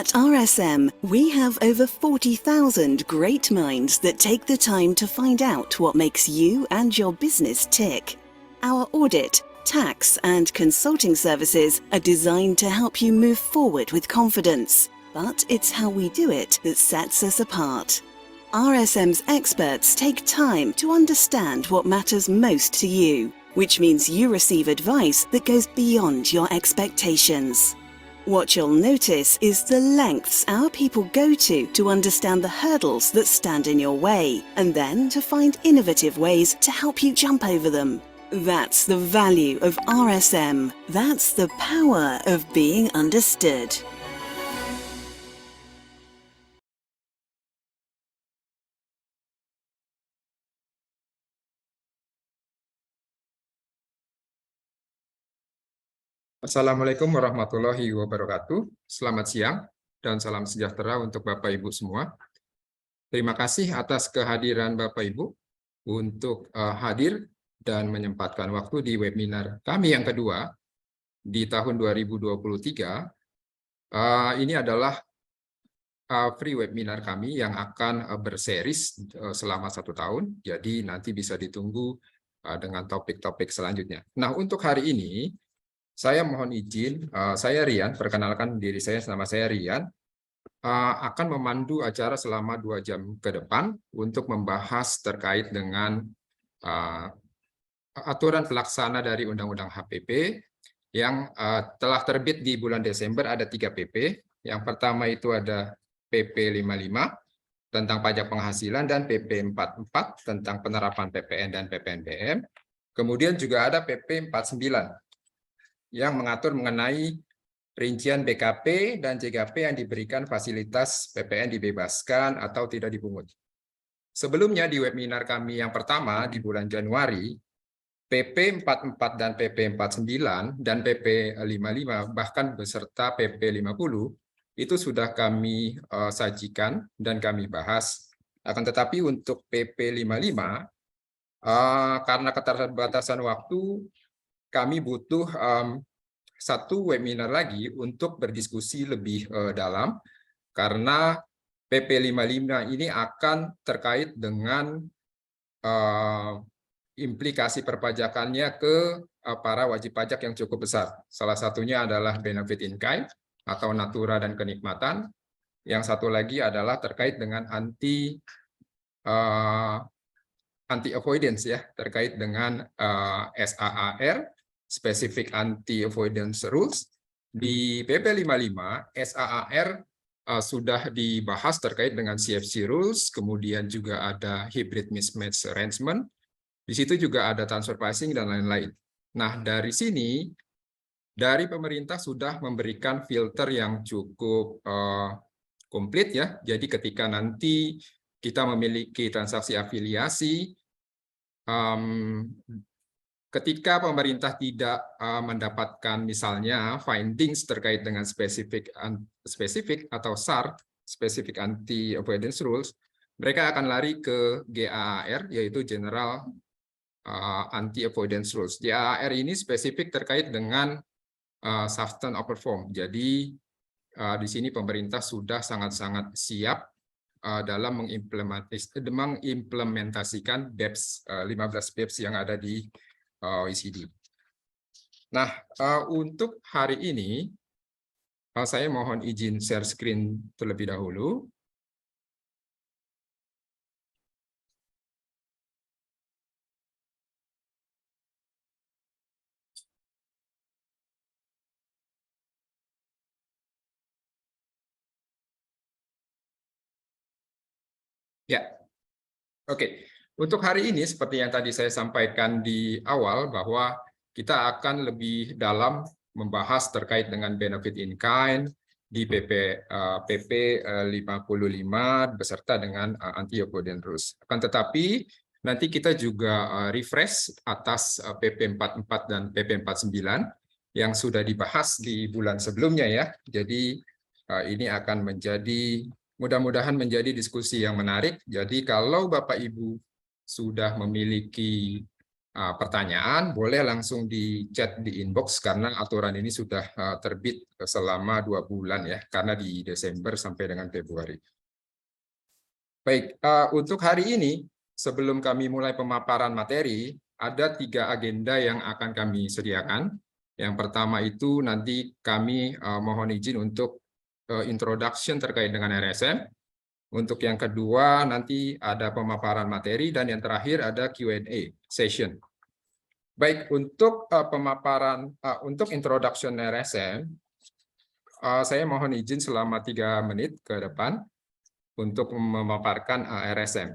At RSM, we have over 40,000 great minds that take the time to find out what makes you and your business tick. Our audit, tax and consulting services are designed to help you move forward with confidence, but it's how we do it that sets us apart. RSM's experts take time to understand what matters most to you, which means you receive advice that goes beyond your expectations. What you'll notice is the lengths our people go to understand the hurdles that stand in your way, and then to find innovative ways to help you jump over them. That's the value of RSM. That's the power of being understood. Assalamualaikum warahmatullahi wabarakatuh. Selamat siang dan salam sejahtera untuk Bapak Ibu semua. Terima kasih atas kehadiran Bapak Ibu untuk hadir dan menyempatkan waktu di webinar kami yang kedua di tahun 2023. Ini adalah free webinar kami yang akan berseries selama 1 tahun. Jadi nanti bisa ditunggu dengan topik-topik selanjutnya. Nah, untuk hari ini saya mohon izin, saya Rian, perkenalkan diri saya, nama saya Rian, akan memandu acara selama 2 jam ke depan untuk membahas terkait dengan aturan pelaksana dari Undang-Undang HPP yang telah terbit di bulan Desember. Ada 3 PP. Yang pertama itu ada PP 55 tentang pajak penghasilan dan PP 44 tentang penerapan PPN dan PPNBM. Kemudian juga ada PP 49 yang mengatur mengenai rincian BKP dan JKP yang diberikan fasilitas PPN dibebaskan atau tidak dipungut. Sebelumnya di webinar kami yang pertama di bulan Januari, PP 44 dan PP 49 dan PP 55 bahkan beserta PP 50 itu sudah kami sajikan dan kami bahas. Akan tetapi untuk PP 55 karena keterbatasan waktu, kami butuh 1 webinar lagi untuk berdiskusi lebih dalam, karena PP 55 ini akan terkait dengan implikasi perpajakannya ke para wajib pajak yang cukup besar. Salah satunya adalah benefit in kind atau natura dan kenikmatan. Yang satu lagi adalah terkait dengan anti avoidance ya, terkait dengan SAAR, Specific Anti-Avoidance Rules. Di PP 55, SAAR sudah dibahas terkait dengan CFC Rules, kemudian juga ada Hybrid Mismatch Arrangement, di situ juga ada transfer pricing dan lain-lain. Nah, dari sini, dari pemerintah sudah memberikan filter yang cukup komplit ya, jadi ketika nanti kita memiliki transaksi afiliasi, ketika pemerintah tidak mendapatkan misalnya findings terkait dengan spesifik atau SAR, Specific Anti-Avoidance Rules, mereka akan lari ke GAAR, yaitu General Anti-Avoidance Rules. GAAR ini spesifik terkait dengan substance over form. Jadi di sini pemerintah sudah sangat-sangat siap dalam mengimplementasikan BEPS 15 BEPS yang ada di OECD. Nah, untuk hari ini saya mohon izin share screen terlebih dahulu. Ya, oke. Untuk hari ini, seperti yang tadi saya sampaikan di awal, bahwa kita akan lebih dalam membahas terkait dengan benefit in kind di PP 55 beserta dengan anti-avoidance rules. Akan tetapi, nanti kita juga refresh atas PP 44 dan PP 49 yang sudah dibahas di bulan sebelumnya ya. Jadi ini akan menjadi mudah-mudahan menjadi diskusi yang menarik. Jadi kalau Bapak Ibu sudah memiliki pertanyaan, boleh langsung di chat di inbox karena aturan ini sudah terbit selama 2 bulan ya, karena di Desember sampai dengan Februari. Baik, untuk hari ini, sebelum kami mulai pemaparan materi, ada 3 agenda yang akan kami sediakan. Yang pertama itu nanti kami mohon izin untuk introduction terkait dengan RSM. Untuk yang kedua nanti ada pemaparan materi dan yang terakhir ada Q&A session. Baik, untuk pemaparan untuk introduction RSM, saya mohon izin selama 3 menit ke depan untuk memaparkan RSM.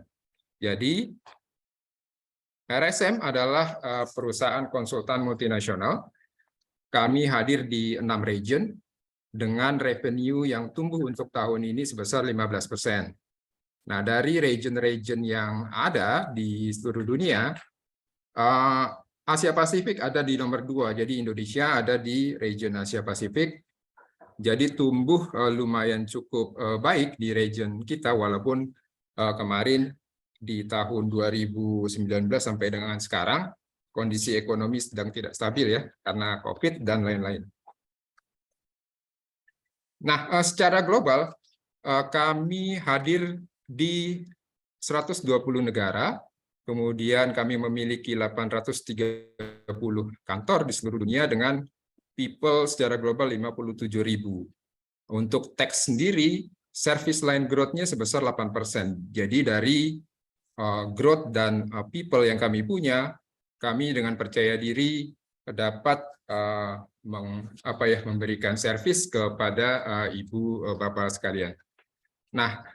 Jadi, RSM adalah perusahaan konsultan multinasional. Kami hadir di 6 region dengan revenue yang tumbuh untuk tahun ini sebesar 15%. Nah, dari region-region yang ada di seluruh dunia, Asia Pasifik ada di nomor 2, jadi Indonesia ada di region Asia Pasifik. Jadi tumbuh lumayan cukup baik di region kita, walaupun kemarin di tahun 2019 sampai dengan sekarang, kondisi ekonomi sedang tidak stabil ya, karena COVID dan lain-lain. Nah, secara global, kami hadir di 120 negara, kemudian kami memiliki 830 kantor di seluruh dunia dengan people secara global 57.000. Untuk tax sendiri, service line growth-nya sebesar 8%. Jadi dari growth dan people yang kami punya, kami dengan percaya diri dapat memberikan servis kepada ibu bapak sekalian. Nah,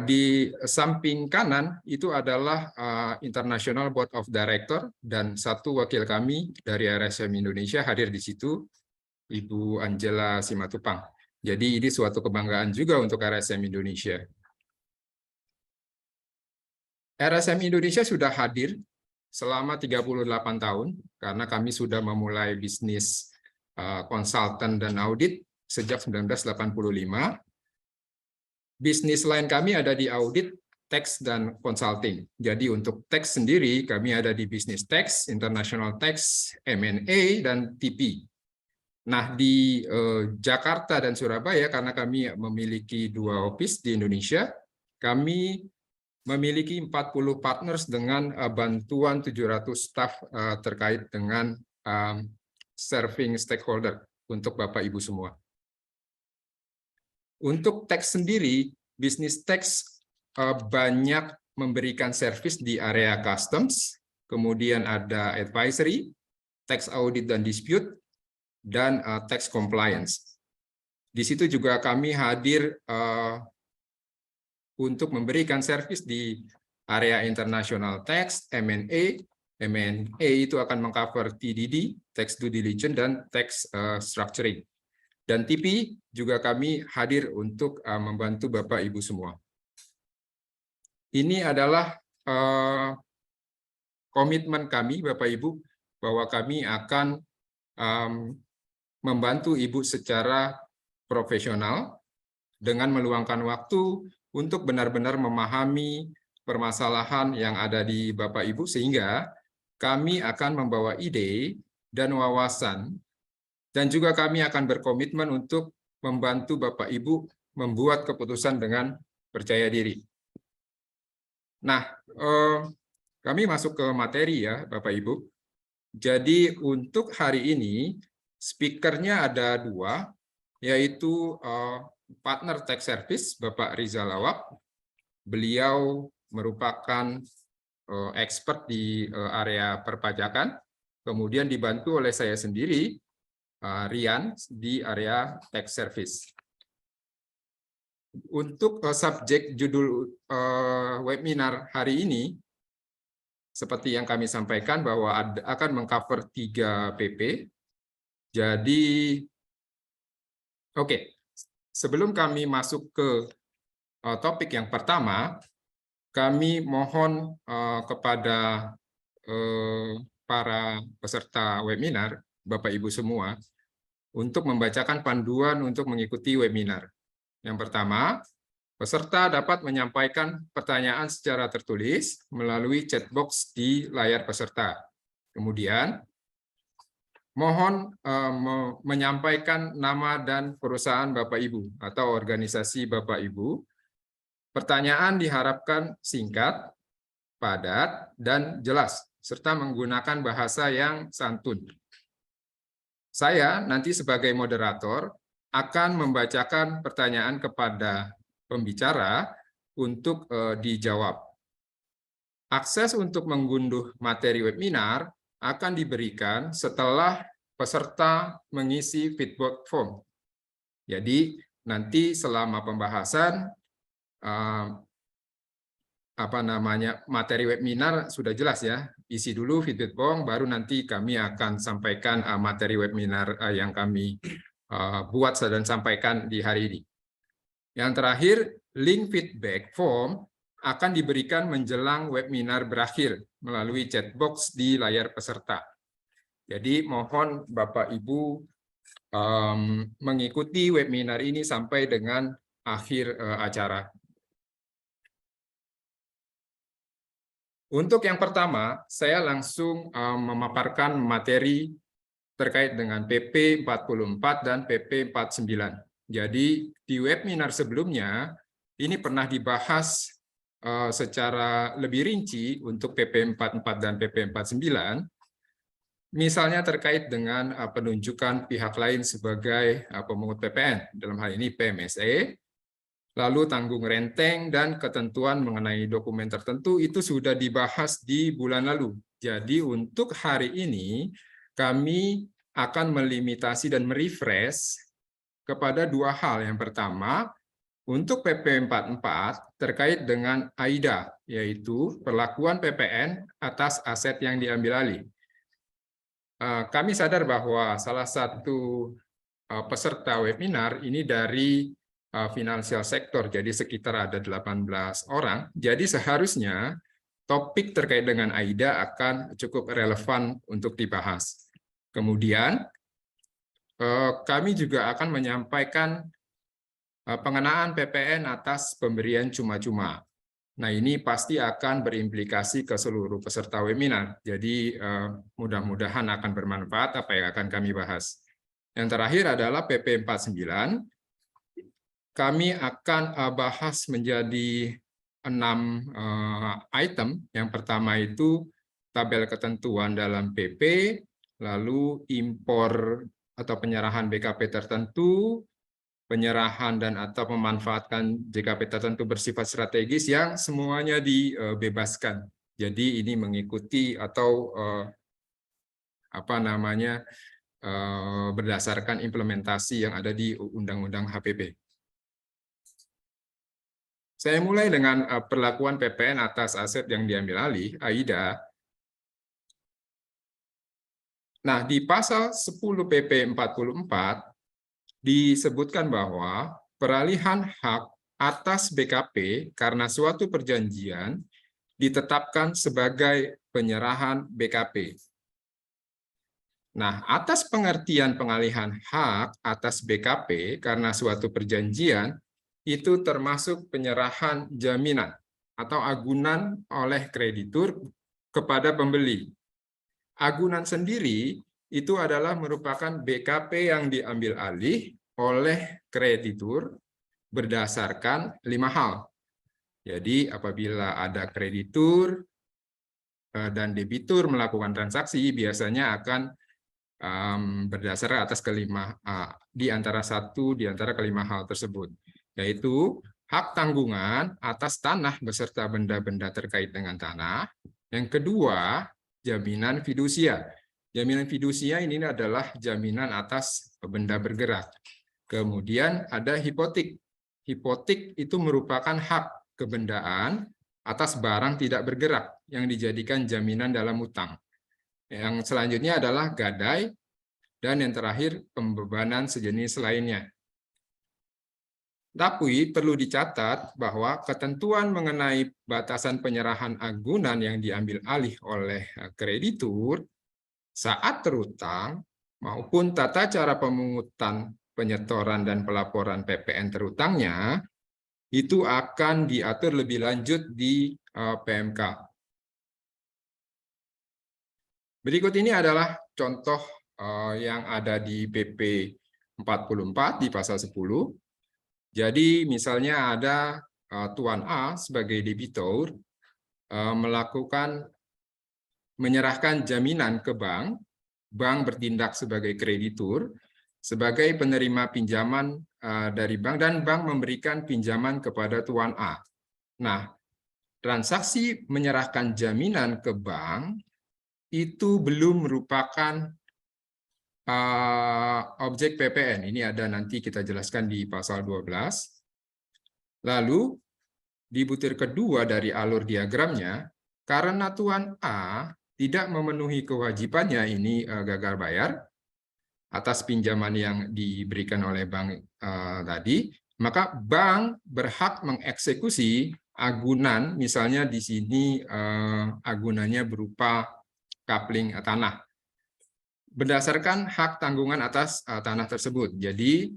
di samping kanan itu adalah International Board of Director dan 1 wakil kami dari RSM Indonesia hadir di situ, Ibu Angela Simatupang. Jadi ini suatu kebanggaan juga untuk RSM Indonesia. RSM Indonesia sudah hadir selama 38 tahun, karena kami sudah memulai bisnis konsultan dan audit sejak 1985. Bisnis lain kami ada di audit, tax, dan consulting. Jadi untuk tax sendiri, kami ada di business tax, international tax, M&A, dan TP. Nah, di Jakarta dan Surabaya, karena kami memiliki 2 office di Indonesia, kami memiliki 40 partners dengan bantuan 700 staff terkait dengan serving stakeholder untuk Bapak Ibu semua. Untuk tax sendiri, bisnis tax banyak memberikan service di area customs, kemudian ada advisory, tax audit dan dispute, dan tax compliance. Di situ juga kami hadir untuk memberikan servis di area international tax, M&A. M&A itu akan mengcover TDD, tax due diligence, dan tax structuring. Dan TP juga kami hadir untuk membantu Bapak Ibu semua. Ini adalah komitmen kami, Bapak Ibu, bahwa kami akan membantu Ibu secara profesional dengan meluangkan waktu untuk benar-benar memahami permasalahan yang ada di Bapak Ibu, sehingga kami akan membawa ide dan wawasan, dan juga kami akan berkomitmen untuk membantu Bapak Ibu membuat keputusan dengan percaya diri. Nah, kami masuk ke materi ya, Bapak Ibu. Jadi untuk hari ini, speakernya ada 2, yaitu partner tax service, Bapak Rizal Lawak. Beliau merupakan expert di area perpajakan, kemudian dibantu oleh saya sendiri, Rian, di area tax service. Untuk subjek judul webinar hari ini, seperti yang kami sampaikan bahwa akan mengcover 3 PP. Jadi, oke. Sebelum kami masuk ke topik yang pertama, kami mohon kepada para peserta webinar, Bapak Ibu semua, untuk membacakan panduan untuk mengikuti webinar. Yang pertama, peserta dapat menyampaikan pertanyaan secara tertulis melalui chat box di layar peserta. Kemudian, mohon menyampaikan nama dan perusahaan Bapak Ibu atau organisasi Bapak Ibu. Pertanyaan diharapkan singkat, padat, dan jelas, serta menggunakan bahasa yang santun. Saya nanti sebagai moderator akan membacakan pertanyaan kepada pembicara untuk dijawab. Akses untuk mengunduh materi webinar akan diberikan setelah peserta mengisi feedback form. Jadi nanti selama pembahasan materi webinar sudah jelas ya, isi dulu feedback form, baru nanti kami akan sampaikan materi webinar yang kami buat dan sampaikan di hari ini. Yang terakhir, link feedback form akan diberikan menjelang webinar berakhir melalui chat box di layar peserta. Jadi mohon Bapak Ibu mengikuti webinar ini sampai dengan akhir acara. Untuk yang pertama, saya langsung memaparkan materi terkait dengan PP 44 dan PP 49. Jadi di webinar sebelumnya, ini pernah dibahas secara lebih rinci untuk PP 44 dan PP 49, misalnya terkait dengan penunjukan pihak lain sebagai pemungut PPN, dalam hal ini PMSE, lalu tanggung renteng dan ketentuan mengenai dokumen tertentu itu sudah dibahas di bulan lalu. Jadi untuk hari ini, kami akan melimitasi dan merefresh kepada dua hal. Yang pertama, untuk PP 44 terkait dengan AIDA, yaitu perlakuan PPN atas aset yang diambil alih. Kami sadar bahwa salah satu peserta webinar ini dari financial sector, jadi sekitar ada 18 orang. Jadi seharusnya topik terkait dengan AIDA akan cukup relevan untuk dibahas. Kemudian, kami juga akan menyampaikan pengenaan PPN atas pemberian cuma-cuma. Nah, ini pasti akan berimplikasi ke seluruh peserta webinar. Jadi, mudah-mudahan akan bermanfaat apa yang akan kami bahas. Yang terakhir adalah PP 49. Kami akan bahas menjadi 6 item. Yang pertama itu tabel ketentuan dalam PP, lalu impor atau penyerahan BKP tertentu, penyerahan dan atau memanfaatkan JKP tertentu bersifat strategis yang semuanya dibebaskan. Jadi ini mengikuti atau berdasarkan implementasi yang ada di Undang-Undang HPP. Saya mulai dengan perlakuan PPN atas aset yang diambil alih, AIDA. Nah, di pasal 10 PP 44 disebutkan bahwa peralihan hak atas BKP karena suatu perjanjian ditetapkan sebagai penyerahan BKP. Nah, atas pengertian pengalihan hak atas BKP karena suatu perjanjian, itu termasuk penyerahan jaminan atau agunan oleh kreditur kepada pembeli. Agunan sendiri itu adalah merupakan BKP yang diambil alih oleh kreditur berdasarkan 5 hal. Jadi apabila ada kreditur dan debitur melakukan transaksi, biasanya akan berdasar atas di antara kelima hal tersebut, yaitu hak tanggungan atas tanah beserta benda-benda terkait dengan tanah. Yang kedua, jaminan fidusia. Jaminan fidusia ini adalah jaminan atas benda bergerak. Kemudian ada hipotek. Hipotek itu merupakan hak kebendaan atas barang tidak bergerak yang dijadikan jaminan dalam hutang. Yang selanjutnya adalah gadai, dan yang terakhir pembebanan sejenis lainnya. Tapi perlu dicatat bahwa ketentuan mengenai batasan penyerahan agunan yang diambil alih oleh kreditur saat terutang maupun tata cara pemungutan, penyetoran, dan pelaporan PPN terutangnya itu akan diatur lebih lanjut di PMK. Berikut ini adalah contoh yang ada di PP 44 di pasal 10. Jadi misalnya ada Tuan A sebagai debitur menyerahkan jaminan ke bank, bank bertindak sebagai kreditur, sebagai penerima pinjaman dari bank, dan bank memberikan pinjaman kepada Tuan A. Nah, transaksi menyerahkan jaminan ke bank itu belum merupakan objek PPN. Ini ada nanti kita jelaskan di pasal 12. Lalu, di butir kedua dari alur diagramnya, karena Tuan A tidak memenuhi kewajibannya, ini gagal bayar atas pinjaman yang diberikan oleh bank tadi, maka bank berhak mengeksekusi agunan, misalnya di sini agunannya berupa coupling tanah, berdasarkan hak tanggungan atas tanah tersebut. Jadi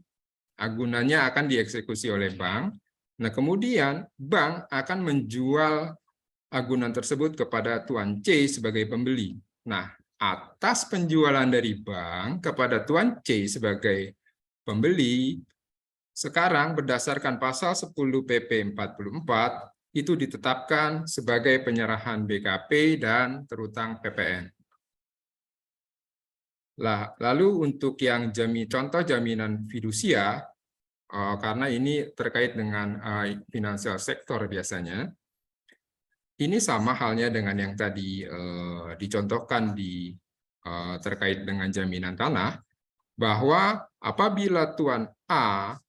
agunannya akan dieksekusi oleh bank. Nah, kemudian bank akan menjual agunan tersebut kepada Tuan C sebagai pembeli. Nah, atas penjualan dari bank kepada Tuan C sebagai pembeli, sekarang berdasarkan pasal 10 PP 44, itu ditetapkan sebagai penyerahan BKP dan terutang PPN. Lalu untuk yang contoh jaminan fidusia, karena ini terkait dengan financial sector biasanya, ini sama halnya dengan yang tadi dicontohkan terkait dengan jaminan tanah, bahwa apabila Tuan A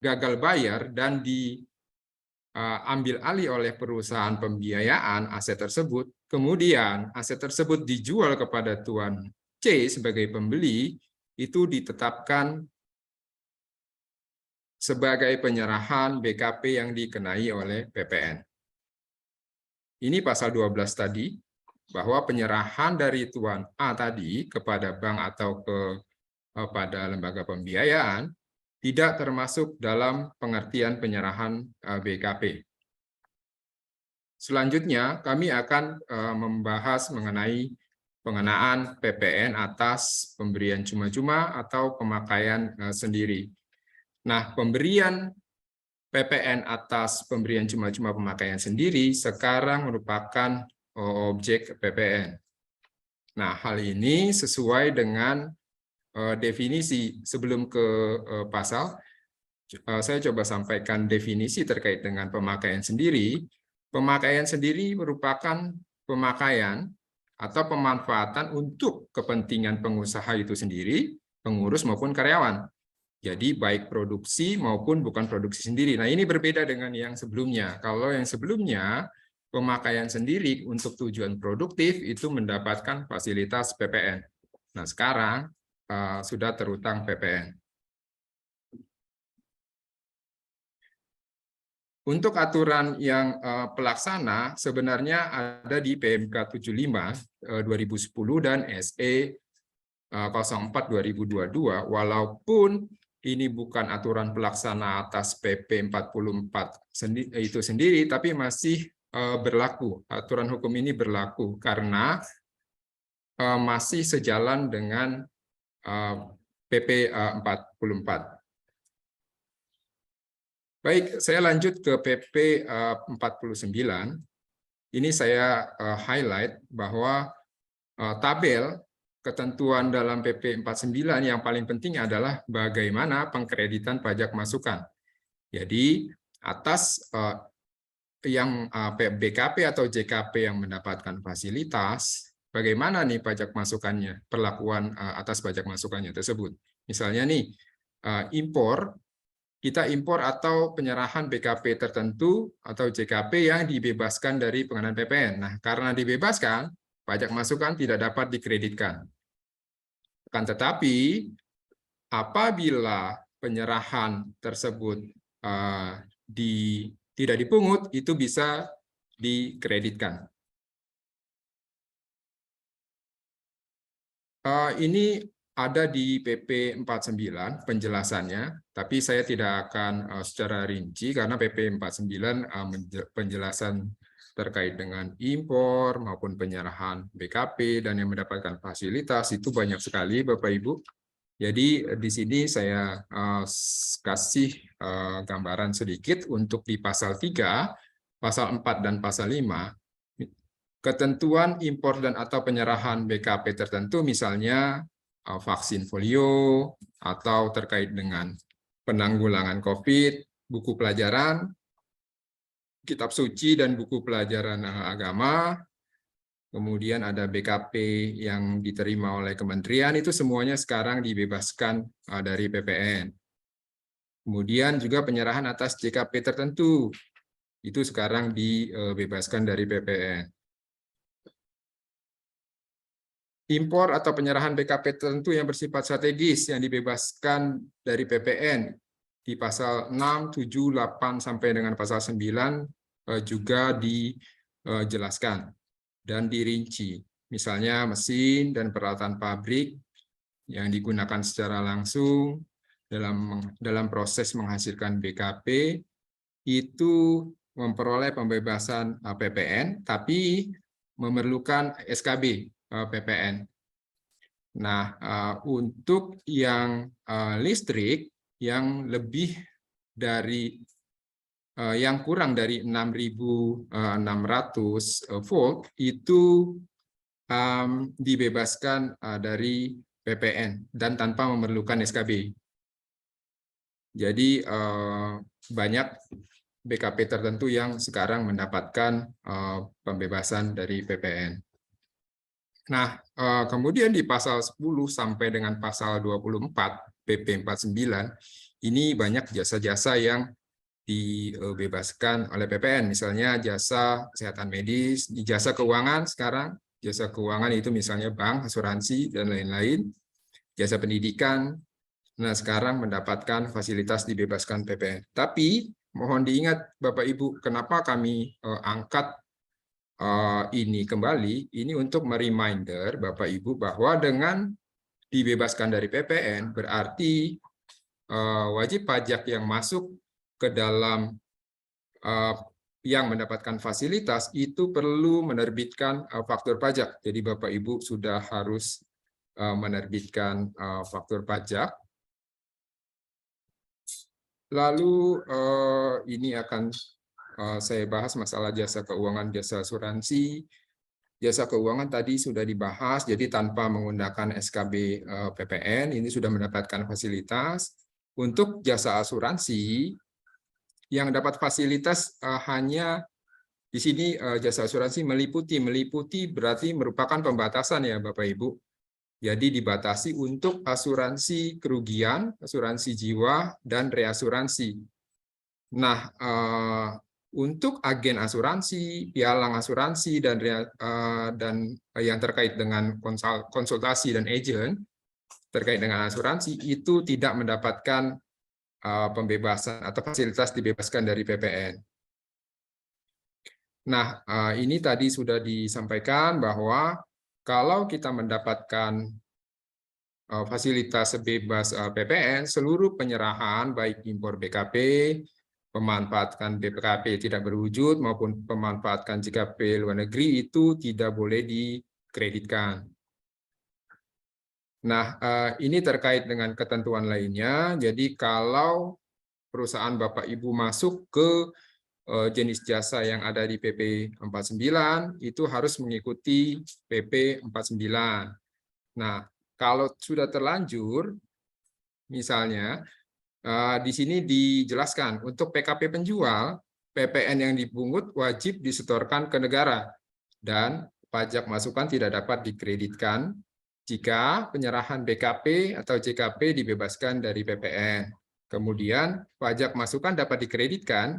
gagal bayar dan diambil alih oleh perusahaan pembiayaan aset tersebut, kemudian aset tersebut dijual kepada Tuan C sebagai pembeli, itu ditetapkan sebagai penyerahan BKP yang dikenai oleh PPN. Ini pasal 12 tadi, bahwa penyerahan dari Tuan A tadi kepada bank atau kepada lembaga pembiayaan tidak termasuk dalam pengertian penyerahan BKP. Selanjutnya, kami akan membahas mengenai pengenaan PPN atas pemberian cuma-cuma atau pemakaian sendiri. Nah, pemberian PPN atas pemberian cuma-cuma pemakaian sendiri sekarang merupakan objek PPN. Nah, hal ini sesuai dengan definisi. Sebelum ke pasal, saya coba sampaikan definisi terkait dengan pemakaian sendiri. Pemakaian sendiri merupakan pemakaian atau pemanfaatan untuk kepentingan pengusaha itu sendiri, pengurus maupun karyawan. Jadi baik produksi maupun bukan produksi sendiri. Nah, ini berbeda dengan yang sebelumnya. Kalau yang sebelumnya, pemakaian sendiri untuk tujuan produktif itu mendapatkan fasilitas PPN. Nah, sekarang sudah terutang PPN. Untuk aturan yang pelaksana sebenarnya ada di PMK 75 2010 dan SE 04 2022, walaupun ini bukan aturan pelaksana atas PP 44 itu sendiri, tapi masih berlaku. Aturan hukum ini berlaku karena masih sejalan dengan PP 44. Baik, saya lanjut ke PP 49. Ini saya highlight bahwa tabel ketentuan dalam PP 49 yang paling penting adalah bagaimana pengkreditan pajak masukan. Jadi atas yang BKP atau JKP yang mendapatkan fasilitas, bagaimana nih pajak masukannya, perlakuan atas pajak masukannya tersebut. Misalnya nih, kita impor atau penyerahan BKP tertentu atau JKP yang dibebaskan dari pengenaan PPN. Nah, karena dibebaskan, pajak masukan tidak dapat dikreditkan. Akan tetapi, apabila penyerahan tersebut tidak dipungut, itu bisa dikreditkan. Ini ada di PP 49 penjelasannya, tapi saya tidak akan secara rinci karena PP 49 penjelasan terkait dengan impor maupun penyerahan BKP dan yang mendapatkan fasilitas itu banyak sekali Bapak Ibu. Jadi di sini saya kasih gambaran sedikit untuk di pasal 3, pasal 4 dan pasal 5. Ketentuan impor dan atau penyerahan BKP tertentu misalnya vaksin polio atau terkait dengan penanggulangan COVID, buku pelajaran, kitab suci dan buku pelajaran agama, kemudian ada BKP yang diterima oleh kementerian, itu semuanya sekarang dibebaskan dari PPN. Kemudian juga penyerahan atas JKP tertentu, itu sekarang dibebaskan dari PPN. Impor atau penyerahan BKP tertentu yang bersifat strategis yang dibebaskan dari PPN di pasal 6, 7, 8 sampai dengan pasal 9 juga dijelaskan dan dirinci. Misalnya mesin dan peralatan pabrik yang digunakan secara langsung dalam proses menghasilkan BKP itu memperoleh pembebasan PPN tapi memerlukan SKB PPN. Nah, untuk yang listrik yang lebih dari yang kurang dari 6.600 volt itu dibebaskan dari PPN dan tanpa memerlukan SKB. Jadi banyak BKP tertentu yang sekarang mendapatkan pembebasan dari PPN. Nah, kemudian di pasal 10 sampai dengan pasal 24 PP 49 ini banyak jasa-jasa yang dibebaskan oleh PPN, misalnya jasa kesehatan medis, di jasa keuangan sekarang, jasa keuangan itu misalnya bank, asuransi, dan lain-lain, jasa pendidikan, nah sekarang mendapatkan fasilitas dibebaskan PPN. Tapi mohon diingat Bapak Ibu, kenapa kami angkat ini kembali, ini untuk mereminder Bapak Ibu bahwa dengan dibebaskan dari PPN berarti wajib pajak yang masuk ke dalam yang mendapatkan fasilitas itu perlu menerbitkan faktur pajak. Jadi Bapak Ibu sudah harus menerbitkan faktur pajak. Lalu ini akan saya bahas masalah jasa keuangan, jasa asuransi. Jasa keuangan tadi sudah dibahas, jadi tanpa menggunakan SKB PPN, ini sudah mendapatkan fasilitas. Untuk jasa asuransi, yang dapat fasilitas hanya di sini jasa asuransi meliputi berarti merupakan pembatasan ya Bapak Ibu. Jadi dibatasi untuk asuransi kerugian, asuransi jiwa, dan reasuransi. Nah, untuk agen asuransi, pialang asuransi, dan yang terkait dengan konsultasi dan agen terkait dengan asuransi itu tidak mendapatkan pembebasan atau fasilitas dibebaskan dari PPN. Nah, ini tadi sudah disampaikan bahwa kalau kita mendapatkan fasilitas bebas PPN, seluruh penyerahan baik impor BKP, pemanfaatan BKP tidak berwujud maupun pemanfaatan JKP luar negeri itu tidak boleh dikreditkan. Nah, ini terkait dengan ketentuan lainnya. Jadi kalau perusahaan Bapak Ibu masuk ke jenis jasa yang ada di PP 49 itu harus mengikuti PP 49. Nah, kalau sudah terlanjur, misalnya di sini dijelaskan untuk PKP penjual, PPN yang dipungut wajib disetorkan ke negara dan pajak masukan tidak dapat dikreditkan jika penyerahan BKP atau JKP dibebaskan dari PPN. Kemudian pajak masukan dapat dikreditkan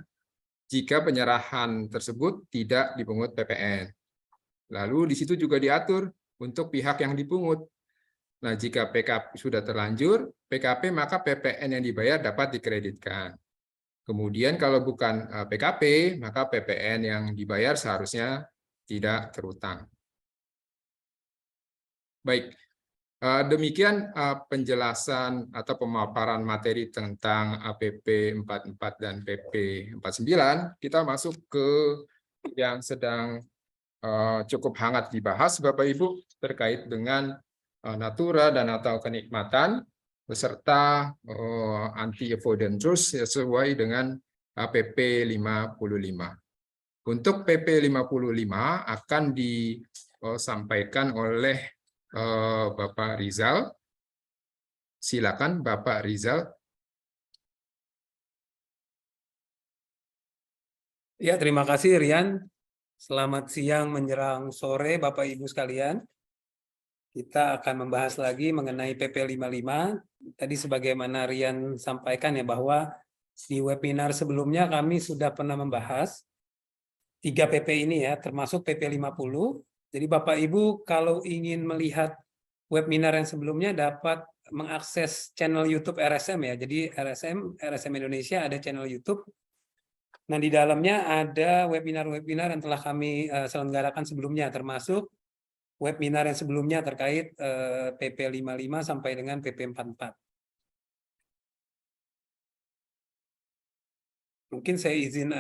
jika penyerahan tersebut tidak dipungut PPN. Lalu di situ juga diatur untuk pihak yang dipungut. Nah, jika PKP sudah terlanjur, PKP maka PPN yang dibayar dapat dikreditkan. Kemudian kalau bukan PKP, maka PPN yang dibayar seharusnya tidak terutang. Baik, demikian penjelasan atau pemaparan materi tentang PP 44 dan PP 49. Kita masuk ke yang sedang cukup hangat dibahas, Bapak Ibu, terkait dengan natura dan atau kenikmatan beserta anti avoidance rules sesuai dengan PP 55. Untuk PP 55 akan disampaikan oleh Bapak Rizal. Silakan Bapak Rizal. Ya, terima kasih Rian. Selamat siang menjelang sore Bapak Ibu sekalian. Kita akan membahas lagi mengenai PP 55. Tadi sebagaimana Rian sampaikan ya bahwa di webinar sebelumnya kami sudah pernah membahas 3 PP ini ya, termasuk PP 50. Jadi Bapak Ibu kalau ingin melihat webinar yang sebelumnya dapat mengakses channel YouTube RSM ya. Jadi RSM Indonesia ada channel YouTube. Nah, di dalamnya ada webinar-webinar yang telah kami selenggarakan sebelumnya, termasuk webinar yang sebelumnya terkait PP 55 sampai dengan PP 44. Mungkin saya izin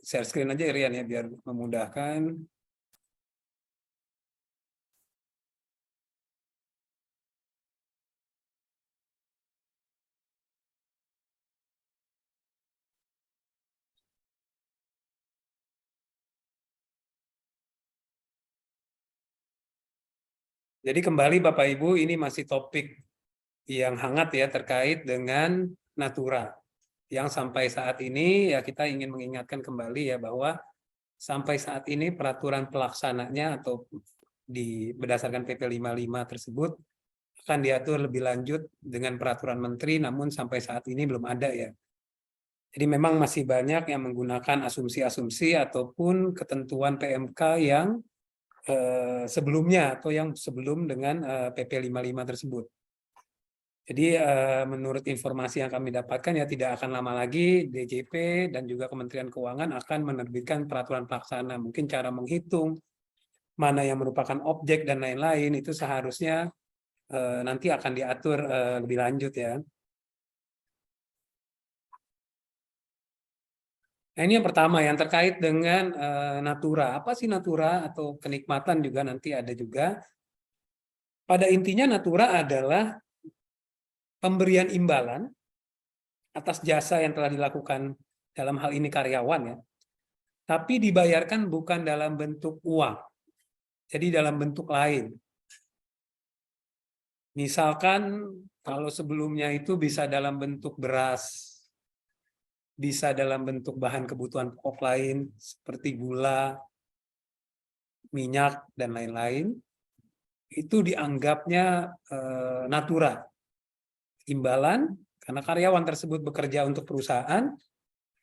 share screen aja Rian ya, biar memudahkan. Jadi kembali Bapak Ibu, ini masih topik yang hangat ya terkait dengan Natura. Yang sampai saat ini ya kita ingin mengingatkan kembali ya bahwa sampai saat ini peraturan pelaksananya atau berdasarkan PP 55 tersebut akan diatur lebih lanjut dengan peraturan menteri, namun sampai saat ini belum ada ya. Jadi memang masih banyak yang menggunakan asumsi-asumsi ataupun ketentuan PMK yang sebelumnya atau yang sebelum dengan PP 55 tersebut. Jadi menurut informasi yang kami dapatkan ya tidak akan lama lagi DJP dan juga Kementerian Keuangan akan menerbitkan peraturan pelaksana. Mungkin cara menghitung mana yang merupakan objek dan lain-lain itu seharusnya nanti akan diatur lebih lanjut ya. Nah, ini yang pertama yang terkait dengan Natura. Apa sih Natura atau kenikmatan juga nanti ada juga. Pada intinya Natura adalah pemberian imbalan atas jasa yang telah dilakukan dalam hal ini karyawan ya. Tapi dibayarkan bukan dalam bentuk uang. Jadi dalam bentuk lain. Misalkan kalau sebelumnya itu bisa dalam bentuk beras, bisa dalam bentuk bahan kebutuhan pokok lain seperti gula, minyak, dan lain-lain, itu dianggapnya Natura. Imbalan, karena karyawan tersebut bekerja untuk perusahaan,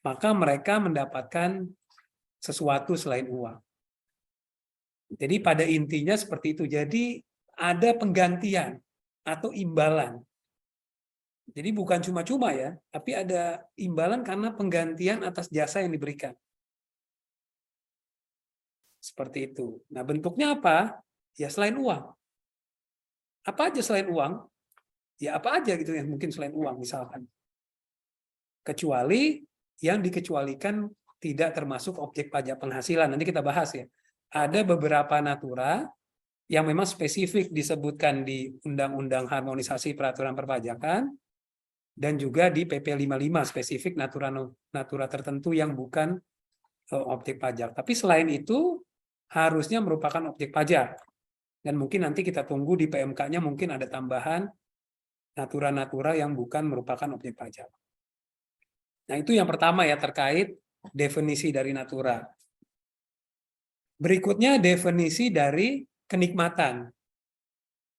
maka mereka mendapatkan sesuatu selain uang. Jadi pada intinya seperti itu. Jadi ada penggantian atau imbalan. Jadi bukan cuma-cuma ya, tapi ada imbalan karena penggantian atas jasa yang diberikan. Seperti itu. Nah, bentuknya apa? Ya selain uang. Apa aja selain uang? Ya apa aja gitu yang mungkin selain uang misalkan. Kecuali yang dikecualikan tidak termasuk objek pajak penghasilan. Nanti kita bahas ya. Ada beberapa Natura yang memang spesifik disebutkan di Undang-Undang Harmonisasi Peraturan Perpajakan dan juga di PP 55 spesifik Natura tertentu yang bukan objek pajak. Tapi selain itu harusnya merupakan objek pajak. Dan mungkin nanti kita tunggu di PMK-nya mungkin ada tambahan Natura-Natura yang bukan merupakan objek pajak. Nah, itu yang pertama ya terkait definisi dari Natura. Berikutnya definisi dari kenikmatan.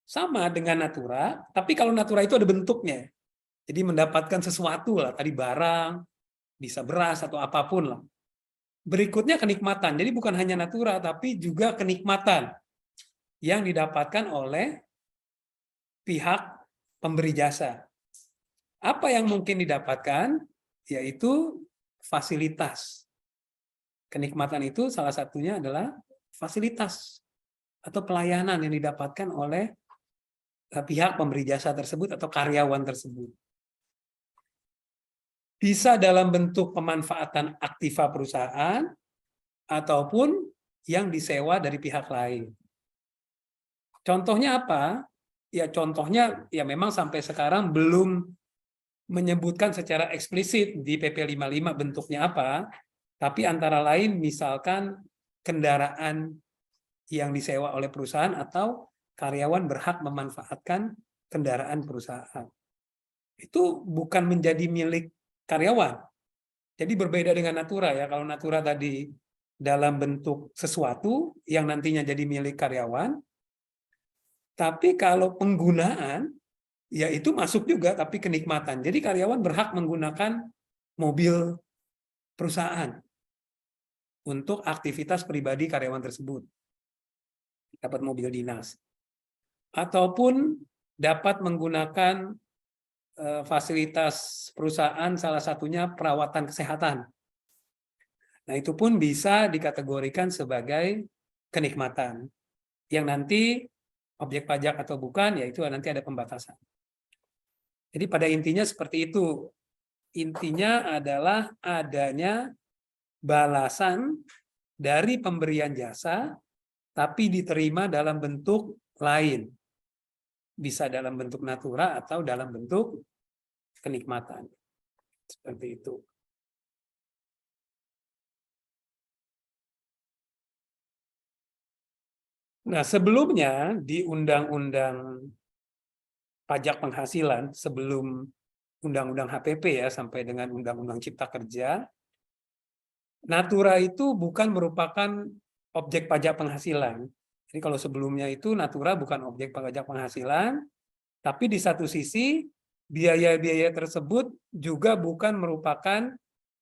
Sama dengan Natura, tapi kalau Natura itu ada bentuknya. Jadi mendapatkan sesuatu lah, tadi barang, bisa beras atau apapun lah. Berikutnya kenikmatan. Jadi bukan hanya Natura, tapi juga kenikmatan yang didapatkan oleh pihak pemberi jasa. Apa yang mungkin didapatkan? Yaitu fasilitas. Kenikmatan itu salah satunya adalah fasilitas atau pelayanan yang didapatkan oleh pihak pemberi jasa tersebut atau karyawan tersebut. Bisa dalam bentuk pemanfaatan aktiva perusahaan ataupun yang disewa dari pihak lain. Contohnya apa? Ya contohnya ya memang sampai sekarang belum menyebutkan secara eksplisit di PP 55 bentuknya apa, tapi antara lain misalkan kendaraan yang disewa oleh perusahaan atau karyawan berhak memanfaatkan kendaraan perusahaan. Itu bukan menjadi milik karyawan. Jadi berbeda dengan Natura ya. Kalau Natura tadi dalam bentuk sesuatu yang nantinya jadi milik karyawan, tapi kalau penggunaan ya itu masuk juga tapi kenikmatan. Jadi karyawan berhak menggunakan mobil perusahaan untuk aktivitas pribadi karyawan tersebut. Dapat mobil dinas. Ataupun dapat menggunakan fasilitas perusahaan, salah satunya perawatan kesehatan. Nah, itu pun bisa dikategorikan sebagai kenikmatan. Yang nanti objek pajak atau bukan, yaitu nanti ada pembatasan. Jadi pada intinya seperti itu. Intinya adalah adanya balasan dari pemberian jasa, tapi diterima dalam bentuk lain. Bisa dalam bentuk Natura atau dalam bentuk kenikmatan. Seperti itu. Nah, sebelumnya di Undang-Undang Pajak Penghasilan, sebelum Undang-Undang HPP ya, sampai dengan Undang-Undang Cipta Kerja, Natura itu bukan merupakan objek pajak penghasilan. Jadi kalau sebelumnya itu Natura bukan objek pajak penghasilan, tapi di satu sisi biaya-biaya tersebut juga bukan merupakan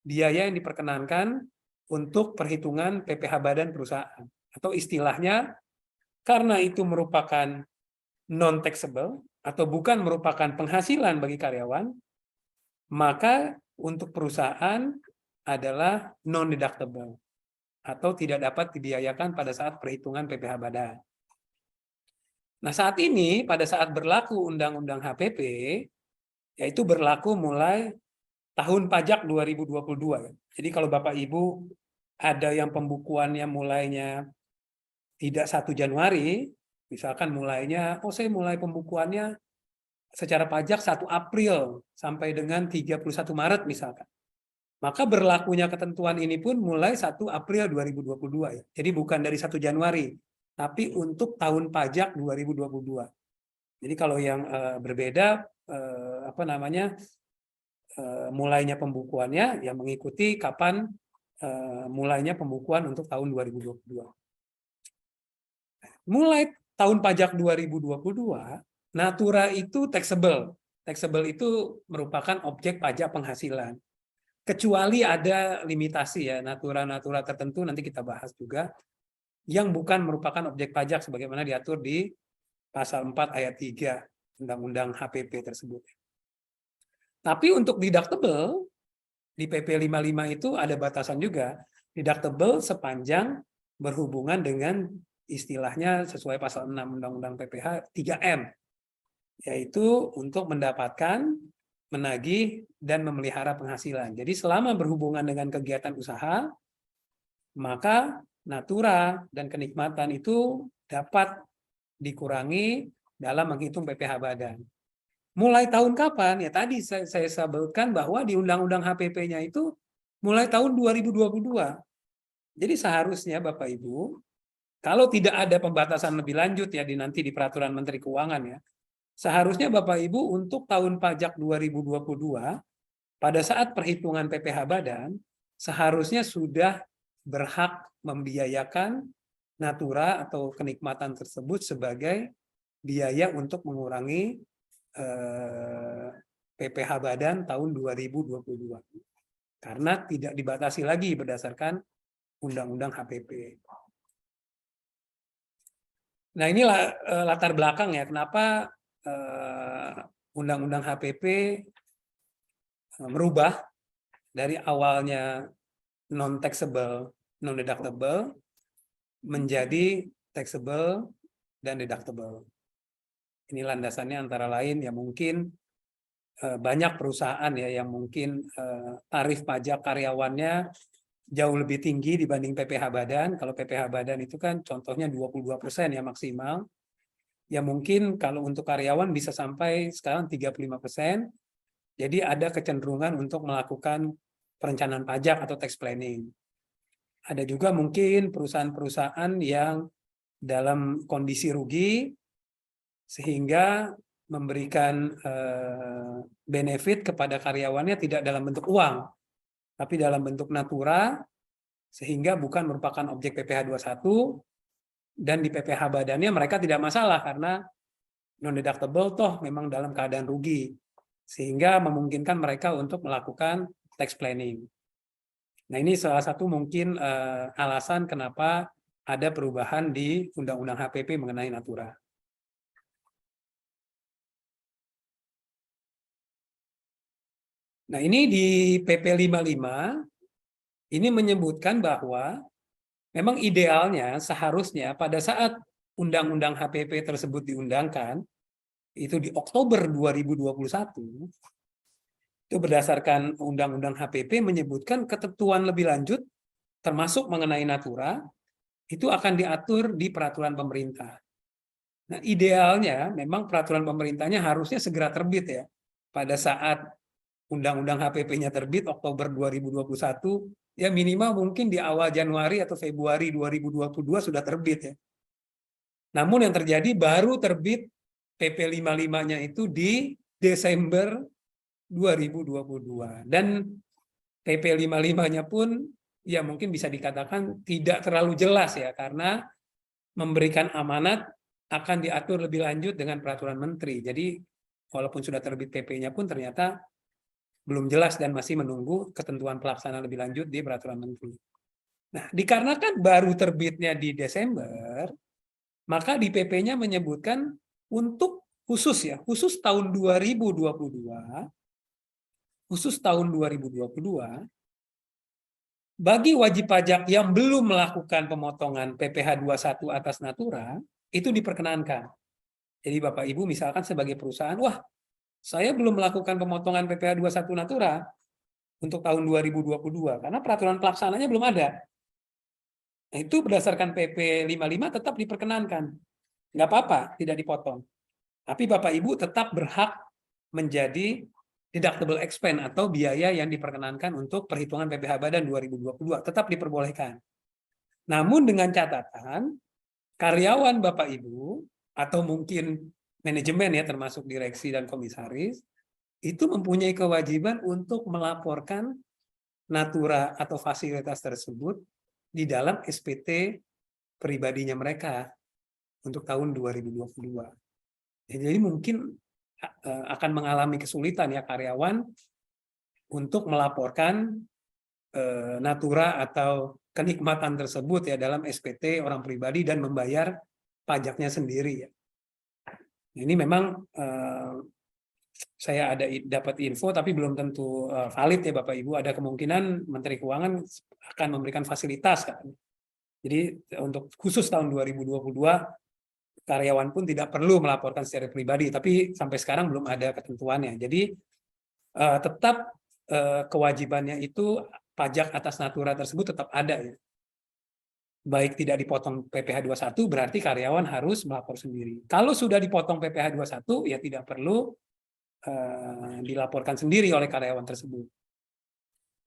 biaya yang diperkenankan untuk perhitungan PPh badan perusahaan. Atau istilahnya, karena itu merupakan non-taxable atau bukan merupakan penghasilan bagi karyawan, maka untuk perusahaan adalah non-deductible atau tidak dapat dibiayakan pada saat perhitungan PPh badan. Nah, saat ini pada saat berlaku Undang-Undang HPP, yaitu berlaku mulai tahun pajak 2022. Jadi kalau Bapak Ibu ada yang pembukuannya mulainya tidak 1 Januari, misalkan mulainya, saya mulai pembukuannya secara pajak 1 April sampai dengan 31 Maret misalkan. Maka berlakunya ketentuan ini pun mulai 1 April 2022 ya. Jadi bukan dari 1 Januari, tapi untuk tahun pajak 2022. Jadi kalau yang berbeda mulainya pembukuannya yang mengikuti kapan mulainya pembukuan untuk tahun 2022. Mulai tahun pajak 2022, Natura itu taxable. Taxable itu merupakan objek pajak penghasilan. Kecuali ada limitasi ya, Natura-Natura tertentu nanti kita bahas juga, yang bukan merupakan objek pajak sebagaimana diatur di pasal 4 ayat 3 Undang-Undang HPP tersebut. Tapi untuk deductible, di PP 55 itu ada batasan juga, deductible sepanjang berhubungan dengan istilahnya sesuai pasal 6 Undang-Undang PPh 3M, yaitu untuk mendapatkan, menagih, dan memelihara penghasilan. Jadi selama berhubungan dengan kegiatan usaha, maka Natura dan kenikmatan itu dapat dikurangi dalam menghitung PPh badan. Mulai tahun kapan? Ya tadi saya sebutkan bahwa di Undang-Undang HPP-nya itu mulai tahun 2022. Jadi seharusnya Bapak Ibu, kalau tidak ada pembatasan lebih lanjut ya nanti di Peraturan Menteri Keuangan ya, seharusnya Bapak Ibu untuk tahun pajak 2022 pada saat perhitungan PPh badan seharusnya sudah berhak membiayakan Natura atau kenikmatan tersebut sebagai biaya untuk mengurangi PPh badan tahun 2022. Karena tidak dibatasi lagi berdasarkan Undang-Undang HPP. Nah, inilah latar belakang ya kenapa Undang-Undang HPP merubah dari awalnya non-taxable, non-deductible menjadi taxable dan deductible. Ini landasannya antara lain ya mungkin banyak perusahaan ya yang mungkin tarif pajak karyawannya jauh lebih tinggi dibanding PPh badan. Kalau PPh badan itu kan contohnya 22% ya maksimal. Ya mungkin kalau untuk karyawan bisa sampai sekarang 35%. Jadi ada kecenderungan untuk melakukan perencanaan pajak atau tax planning. Ada juga mungkin perusahaan-perusahaan yang dalam kondisi rugi sehingga memberikan benefit kepada karyawannya tidak dalam bentuk uang, tapi dalam bentuk natura, sehingga bukan merupakan objek PPh 21, dan di PPh badannya mereka tidak masalah karena non-deductible toh memang dalam keadaan rugi, sehingga memungkinkan mereka untuk melakukan tax planning. Nah ini salah satu mungkin alasan kenapa ada perubahan di Undang-Undang HPP mengenai natura. Nah ini di PP 55 ini menyebutkan bahwa memang idealnya seharusnya pada saat Undang-Undang HPP tersebut diundangkan, itu di Oktober 2021, itu berdasarkan Undang-Undang HPP menyebutkan ketentuan lebih lanjut, termasuk mengenai natura, itu akan diatur di peraturan pemerintah. Nah idealnya memang peraturan pemerintahnya harusnya segera terbit ya, pada saat Undang-Undang HPP-nya terbit Oktober 2021, ya minimal mungkin di awal Januari atau Februari 2022 sudah terbit ya. Namun yang terjadi baru terbit PP 55-nya itu di Desember 2022. Dan PP 55-nya pun ya mungkin bisa dikatakan tidak terlalu jelas ya, karena memberikan amanat akan diatur lebih lanjut dengan peraturan menteri. Jadi walaupun sudah terbit PP-nya pun ternyata belum jelas dan masih menunggu ketentuan pelaksanaan lebih lanjut di peraturan menteri. Nah, dikarenakan baru terbitnya di Desember, maka di PP-nya menyebutkan untuk khusus tahun 2022, bagi wajib pajak yang belum melakukan pemotongan PPh 21 atas natura, itu diperkenankan. Jadi Bapak Ibu misalkan sebagai perusahaan, wah saya belum melakukan pemotongan PPh 21 natura untuk tahun 2022 karena peraturan pelaksananya belum ada. Nah, itu berdasarkan PP 55 tetap diperkenankan. Nggak apa-apa, tidak dipotong. Tapi Bapak Ibu tetap berhak menjadi deductible expense atau biaya yang diperkenankan untuk perhitungan PPh badan 2022. Tetap diperbolehkan. Namun dengan catatan, karyawan Bapak Ibu, atau mungkin manajemen ya termasuk direksi dan komisaris, itu mempunyai kewajiban untuk melaporkan natura atau fasilitas tersebut di dalam SPT pribadinya mereka untuk tahun 2022. Jadi mungkin akan mengalami kesulitan ya karyawan untuk melaporkan natura atau kenikmatan tersebut ya dalam SPT orang pribadi dan membayar pajaknya sendiri ya. Ini memang saya dapat info tapi belum tentu valid ya Bapak Ibu. Ada kemungkinan Menteri Keuangan akan memberikan fasilitas kan. Jadi untuk khusus tahun 2022 karyawan pun tidak perlu melaporkan secara pribadi, tapi sampai sekarang belum ada ketentuannya. Jadi tetap kewajibannya itu pajak atas natura tersebut tetap ada ya. Baik tidak dipotong PPh 21 berarti karyawan harus melapor sendiri. Kalau sudah dipotong PPh 21 ya tidak perlu dilaporkan sendiri oleh karyawan tersebut.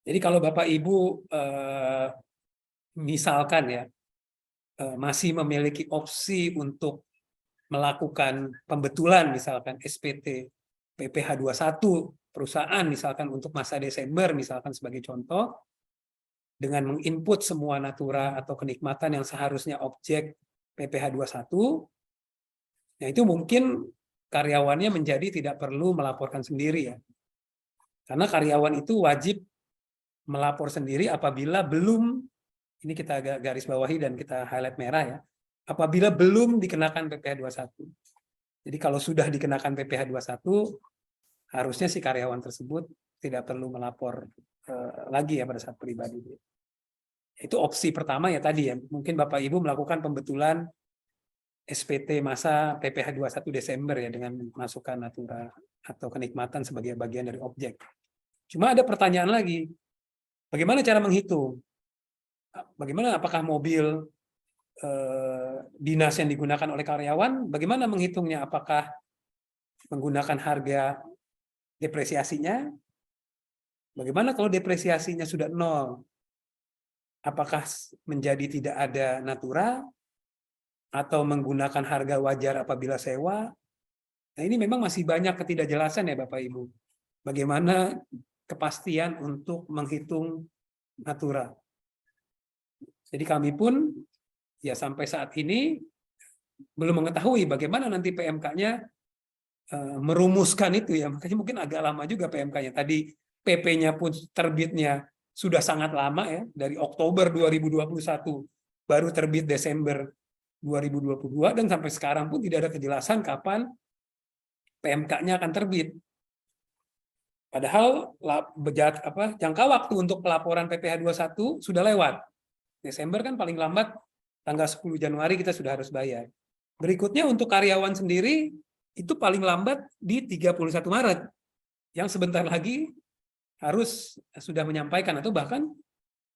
Jadi kalau Bapak Ibu misalkan ya masih memiliki opsi untuk melakukan pembetulan misalkan SPT PPh 21 perusahaan misalkan untuk masa Desember misalkan sebagai contoh, dengan menginput semua natura atau kenikmatan yang seharusnya objek PPh 21, nah itu mungkin karyawannya menjadi tidak perlu melaporkan sendiri ya. Karena karyawan itu wajib melapor sendiri apabila belum, ini kita agak garis bawahi dan kita highlight merah ya, apabila belum dikenakan PPh 21. Jadi kalau sudah dikenakan PPh 21, harusnya si karyawan tersebut tidak perlu melapor lagi ya pada saat pribadi. Itu opsi pertama ya tadi ya, mungkin Bapak Ibu melakukan pembetulan SPT masa PPh 21 Desember ya dengan masukkan natura atau kenikmatan sebagai bagian dari objek. Cuma ada pertanyaan lagi, bagaimana cara menghitung? bagaimana apakah mobil dinas yang digunakan oleh karyawan, bagaimana menghitungnya? Apakah menggunakan harga depresiasinya? Bagaimana kalau depresiasinya sudah 0? Apakah menjadi tidak ada natura? Atau menggunakan harga wajar apabila sewa? Nah, ini memang masih banyak ketidakjelasan ya Bapak Ibu. Bagaimana kepastian untuk menghitung natura. Jadi kami pun ya sampai saat ini belum mengetahui bagaimana nanti PMK-nya merumuskan itu ya. Makanya mungkin agak lama juga PMK-nya. Tadi PP-nya pun terbitnya sudah sangat lama ya, dari Oktober 2021 baru terbit Desember 2022 dan sampai sekarang pun tidak ada kejelasan kapan PMK-nya akan terbit. Padahal jangka waktu untuk pelaporan PPh 21 sudah lewat. Desember kan paling lambat tanggal 10 Januari kita sudah harus bayar. Berikutnya untuk karyawan sendiri itu paling lambat di 31 Maret. Yang sebentar lagi harus sudah menyampaikan, atau bahkan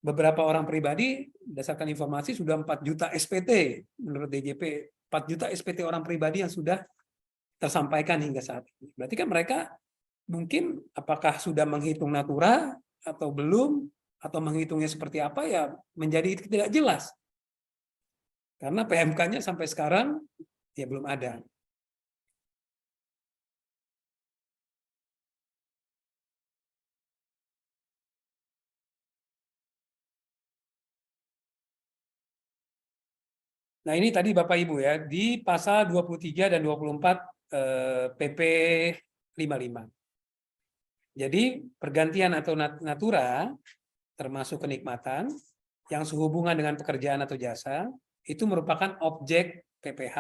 beberapa orang pribadi berdasarkan informasi sudah 4 juta SPT menurut DJP, 4 juta SPT orang pribadi yang sudah tersampaikan hingga saat ini. Berarti kan mereka mungkin apakah sudah menghitung natura atau belum, atau menghitungnya seperti apa ya menjadi tidak jelas. Karena PMK-nya sampai sekarang ya belum ada. Nah, ini tadi Bapak Ibu ya, di pasal 23 dan 24 PP 55. Jadi pergantian atau natura termasuk kenikmatan yang sehubungan dengan pekerjaan atau jasa itu merupakan objek PPh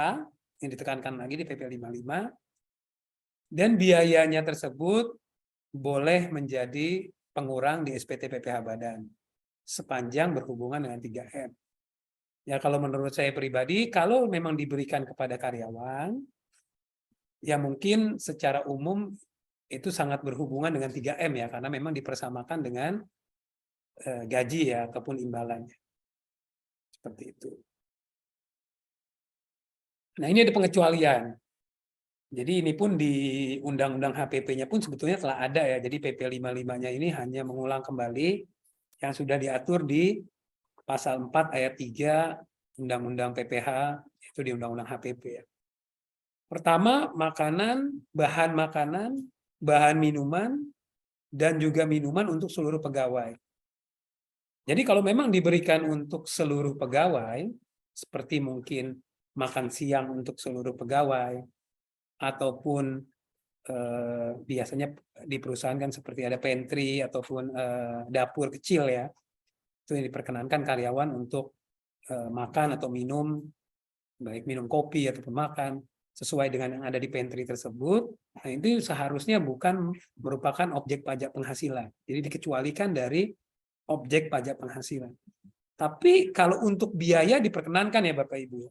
yang ditekankan lagi di PP 55 dan biayanya tersebut boleh menjadi pengurang di SPT PPh badan sepanjang berhubungan dengan 3M. Ya, kalau menurut saya pribadi, kalau memang diberikan kepada karyawan, ya mungkin secara umum itu sangat berhubungan dengan 3M ya, karena memang dipersamakan dengan gaji ya, ataupun imbalannya. Seperti itu. Nah, ini ada pengecualian. Jadi ini pun di Undang-Undang HPP-nya pun sebetulnya telah ada ya, jadi PP 55-nya ini hanya mengulang kembali yang sudah diatur di Pasal 4 ayat 3 Undang-Undang PPh itu di Undang-Undang HPP ya. Pertama, makanan, bahan minuman, dan juga minuman untuk seluruh pegawai. Jadi kalau memang diberikan untuk seluruh pegawai, seperti mungkin makan siang untuk seluruh pegawai, ataupun biasanya di perusahaan kan seperti ada pantry ataupun dapur kecil ya, itu yang diperkenankan karyawan untuk makan atau minum, baik minum kopi ataupun makan sesuai dengan yang ada di pantry tersebut. Nah, itu seharusnya bukan merupakan objek pajak penghasilan. Jadi dikecualikan dari objek pajak penghasilan. Tapi kalau untuk biaya diperkenankan ya Bapak Ibu.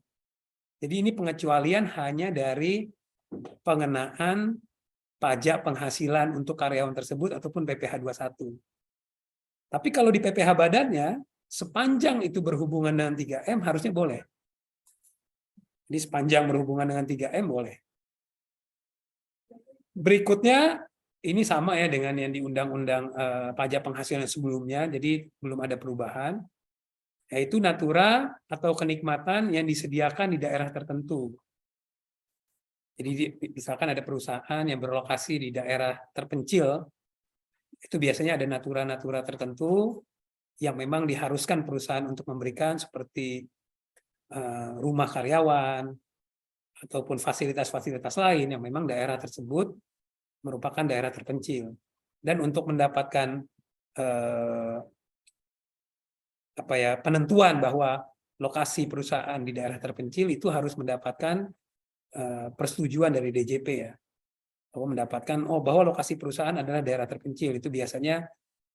Jadi ini pengecualian hanya dari pengenaan pajak penghasilan untuk karyawan tersebut ataupun PPh 21. Tapi kalau di PPh badannya, sepanjang itu berhubungan dengan 3M harusnya boleh. Jadi sepanjang berhubungan dengan 3M boleh. Berikutnya, ini sama ya dengan yang di Undang-Undang Pajak Penghasilan sebelumnya, jadi belum ada perubahan, yaitu natura atau kenikmatan yang disediakan di daerah tertentu. Jadi misalkan ada perusahaan yang berlokasi di daerah terpencil, itu biasanya ada natura-natura tertentu yang memang diharuskan perusahaan untuk memberikan seperti rumah karyawan ataupun fasilitas-fasilitas lain yang memang daerah tersebut merupakan daerah terpencil. Dan untuk mendapatkan penentuan bahwa lokasi perusahaan di daerah terpencil itu harus mendapatkan persetujuan dari DJP ya. Mendapatkan bahwa lokasi perusahaan adalah daerah terpencil, itu biasanya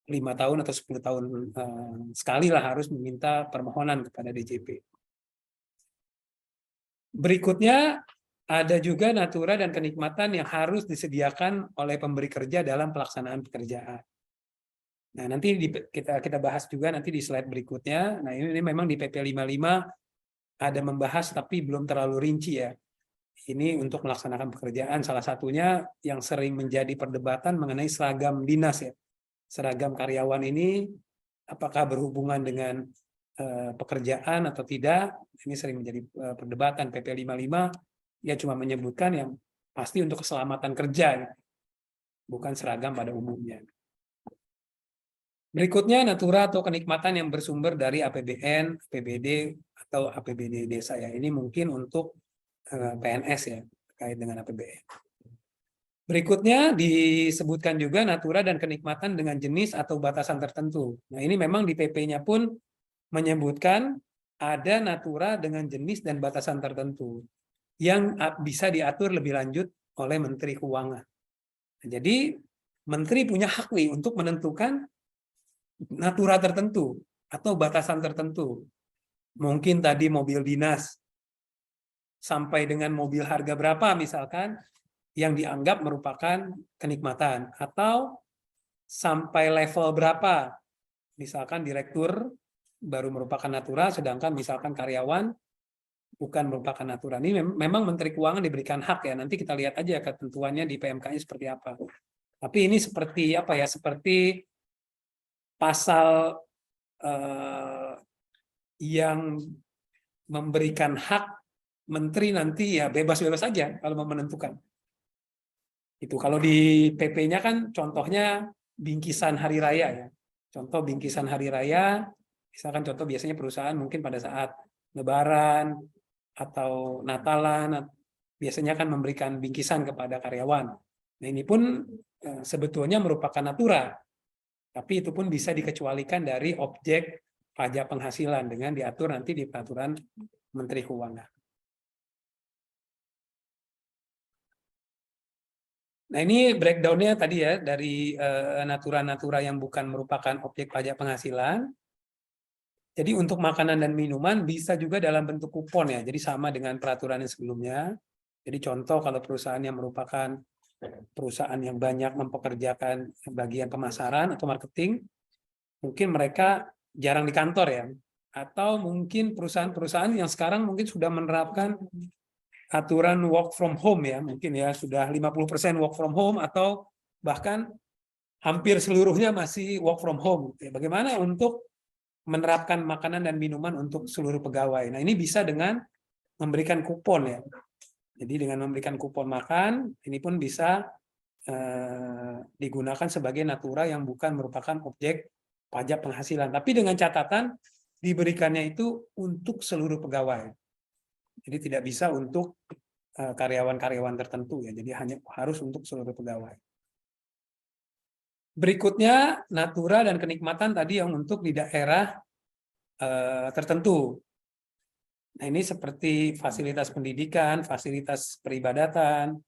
5 tahun atau 10 tahun sekali lah harus meminta permohonan kepada DJP. Berikutnya ada juga natura dan kenikmatan yang harus disediakan oleh pemberi kerja dalam pelaksanaan pekerjaan. Nah, nanti kita bahas juga nanti di slide berikutnya. Nah, ini memang di PP 55 ada membahas tapi belum terlalu rinci ya. Ini untuk melaksanakan pekerjaan, salah satunya yang sering menjadi perdebatan mengenai seragam dinas ya. Seragam karyawan ini apakah berhubungan dengan pekerjaan atau tidak, ini sering menjadi perdebatan. PP 55 ya cuma menyebutkan yang pasti untuk keselamatan kerja, bukan seragam pada umumnya. Berikutnya natura atau kenikmatan yang bersumber dari APBN, APBD, atau APBD desa ya. Ini mungkin untuk PNS ya, terkait dengan APBN. Berikutnya disebutkan juga natura dan kenikmatan dengan jenis atau batasan tertentu. Nah, ini memang di PP-nya pun menyebutkan ada natura dengan jenis dan batasan tertentu yang bisa diatur lebih lanjut oleh Menteri Keuangan. Nah, jadi Menteri punya hak nih untuk menentukan natura tertentu atau batasan tertentu. Mungkin tadi mobil dinas sampai dengan mobil harga berapa misalkan, yang dianggap merupakan kenikmatan, atau sampai level berapa, misalkan direktur baru merupakan natura, sedangkan misalkan karyawan bukan merupakan natura. Ini memang Menteri Keuangan diberikan hak ya, nanti kita lihat aja ketentuannya di PMK-nya seperti apa. Tapi ini seperti apa ya, seperti pasal yang memberikan hak menteri nanti ya bebas-bebas saja kalau mau menentukan. Itu kalau di PP-nya kan contohnya bingkisan hari raya ya. Contoh bingkisan hari raya, misalkan contoh biasanya perusahaan mungkin pada saat Lebaran atau Natalan biasanya kan memberikan bingkisan kepada karyawan. Nah, ini pun sebetulnya merupakan natura. Tapi itu pun bisa dikecualikan dari objek pajak penghasilan dengan diatur nanti di peraturan Menteri Keuangan. Nah, ini breakdown-nya tadi ya, dari natura-natura yang bukan merupakan objek pajak penghasilan. Jadi untuk makanan dan minuman bisa juga dalam bentuk kupon ya, jadi sama dengan peraturan yang sebelumnya. Jadi contoh kalau perusahaan yang merupakan perusahaan yang banyak mempekerjakan bagian pemasaran atau marketing, mungkin mereka jarang di kantor ya. Atau mungkin perusahaan-perusahaan yang sekarang mungkin sudah menerapkan aturan work from home ya, mungkin ya sudah 50% work from home atau bahkan hampir seluruhnya masih work from home. Bagaimana untuk menerapkan makanan dan minuman untuk seluruh pegawai? Nah, ini bisa dengan memberikan kupon ya. Jadi dengan memberikan kupon makan, ini pun bisa digunakan sebagai natura yang bukan merupakan objek pajak penghasilan. Tapi dengan catatan diberikannya itu untuk seluruh pegawai. Jadi tidak bisa untuk karyawan-karyawan tertentu ya. Jadi hanya harus untuk seluruh pegawai. Berikutnya natura dan kenikmatan tadi yang untuk di daerah tertentu. Nah, ini seperti fasilitas pendidikan, fasilitas peribadatan,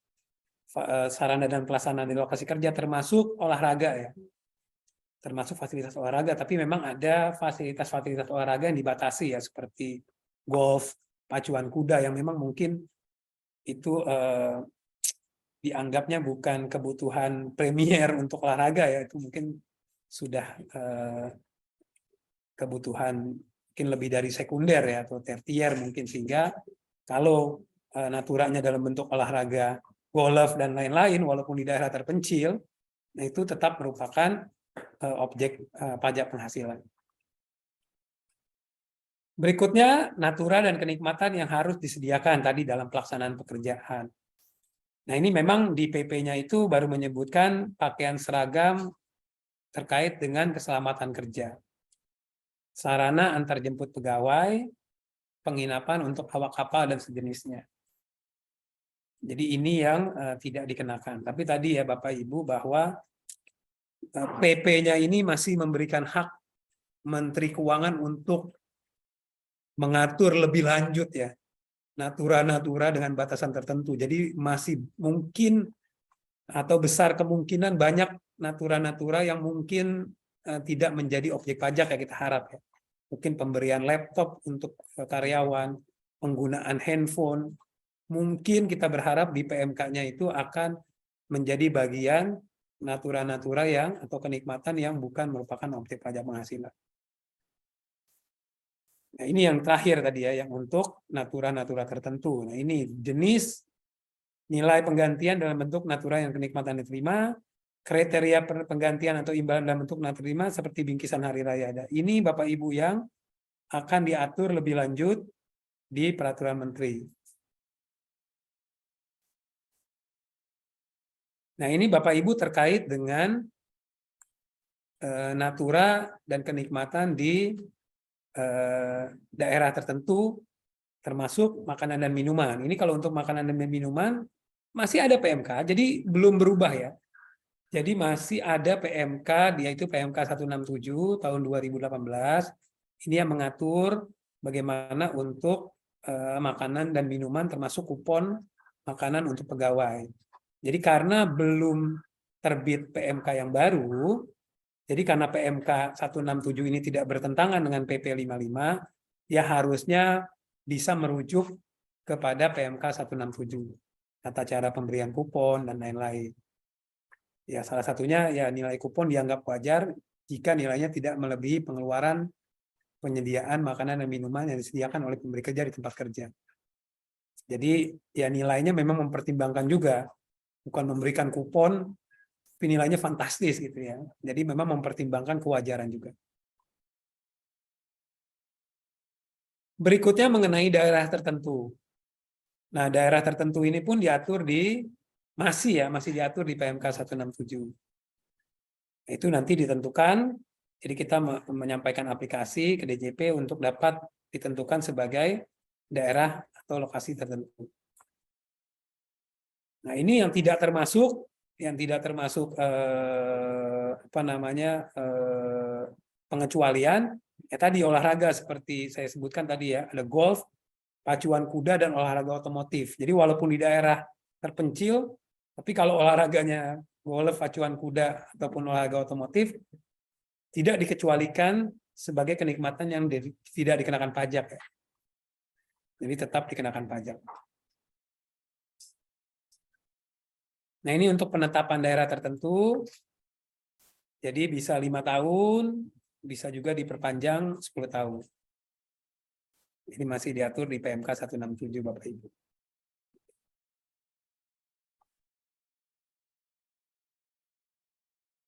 sarana dan prasarana di lokasi kerja, termasuk olahraga ya. Termasuk fasilitas olahraga, tapi memang ada fasilitas-fasilitas olahraga yang dibatasi ya, seperti golf, pacuan kuda yang memang mungkin itu dianggapnya bukan kebutuhan premier untuk olahraga ya, itu mungkin sudah kebutuhan mungkin lebih dari sekunder ya atau tertier mungkin, sehingga kalau naturanya dalam bentuk olahraga golf dan lain-lain walaupun di daerah terpencil, nah itu tetap merupakan objek pajak penghasilan. Berikutnya, natura dan kenikmatan yang harus disediakan tadi dalam pelaksanaan pekerjaan. Nah, ini memang di PP-nya itu baru menyebutkan pakaian seragam terkait dengan keselamatan kerja, sarana antar jemput pegawai, penginapan untuk awak kapal dan sejenisnya. Jadi ini yang tidak dikenakan. Tapi tadi ya Bapak Ibu bahwa PP-nya ini masih memberikan hak Menteri Keuangan untuk mengatur lebih lanjut ya natura-natura dengan batasan tertentu. Jadi masih mungkin atau besar kemungkinan banyak natura-natura yang mungkin tidak menjadi objek pajak ya, kita harap ya. Mungkin pemberian laptop untuk karyawan, penggunaan handphone. Mungkin kita berharap di PMK-nya itu akan menjadi bagian natura-natura yang atau kenikmatan yang bukan merupakan objek pajak penghasilan. Nah, ini yang terakhir tadi ya, yang untuk natura-natura tertentu. Nah, ini jenis nilai penggantian dalam bentuk natura yang kenikmatan diterima, kriteria penggantian atau imbalan dalam bentuk natura diterima seperti bingkisan hari raya. Nah, ini Bapak Ibu yang akan diatur lebih lanjut di peraturan menteri. Nah, ini Bapak Ibu terkait dengan natura dan kenikmatan di daerah tertentu, termasuk makanan dan minuman. Ini kalau untuk makanan dan minuman masih ada PMK, jadi belum berubah ya. Jadi masih ada PMK, yaitu PMK 167 tahun 2018. Ini yang mengatur bagaimana untuk makanan dan minuman termasuk kupon makanan untuk pegawai. Jadi karena belum terbit PMK yang baru, jadi karena PMK 167 ini tidak bertentangan dengan PP 55, ya harusnya bisa merujuk kepada PMK 167, tata cara pemberian kupon dan lain-lain. Ya salah satunya ya nilai kupon dianggap wajar jika nilainya tidak melebihi pengeluaran penyediaan makanan dan minuman yang disediakan oleh pemberi kerja di tempat kerja. Jadi ya nilainya memang mempertimbangkan juga, bukan memberikan kupon tapi nilainya fantastis gitu ya. Jadi memang mempertimbangkan kewajaran juga. Berikutnya mengenai daerah tertentu. Nah, daerah tertentu ini pun diatur di masih diatur di PMK 167. Itu nanti ditentukan, jadi kita menyampaikan aplikasi ke DJP untuk dapat ditentukan sebagai daerah atau lokasi tertentu. Nah, ini yang tidak termasuk pengecualian ya tadi olahraga seperti saya sebutkan tadi ya, ada golf, pacuan kuda dan olahraga otomotif. Jadi walaupun di daerah terpencil, tapi kalau olahraganya golf, pacuan kuda ataupun olahraga otomotif tidak dikecualikan sebagai kenikmatan yang tidak dikenakan pajak ya. Jadi tetap dikenakan pajak. Nah, ini untuk penetapan daerah tertentu. Jadi bisa 5 tahun, bisa juga diperpanjang 10 tahun. Ini masih diatur di PMK 167 Bapak Ibu.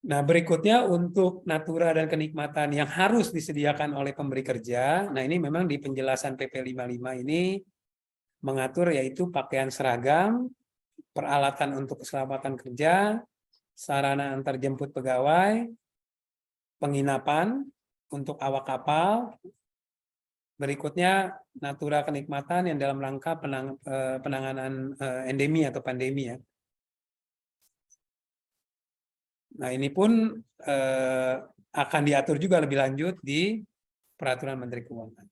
Nah, berikutnya untuk natura dan kenikmatan yang harus disediakan oleh pemberi kerja. Nah, ini memang di penjelasan PP 55 ini mengatur yaitu pakaian seragam, peralatan untuk keselamatan kerja, sarana antar jemput pegawai, penginapan untuk awak kapal. Berikutnya natura kenikmatan yang dalam rangka penanganan endemi atau pandemi ya. Nah, ini pun akan diatur juga lebih lanjut di Peraturan Menteri Keuangan.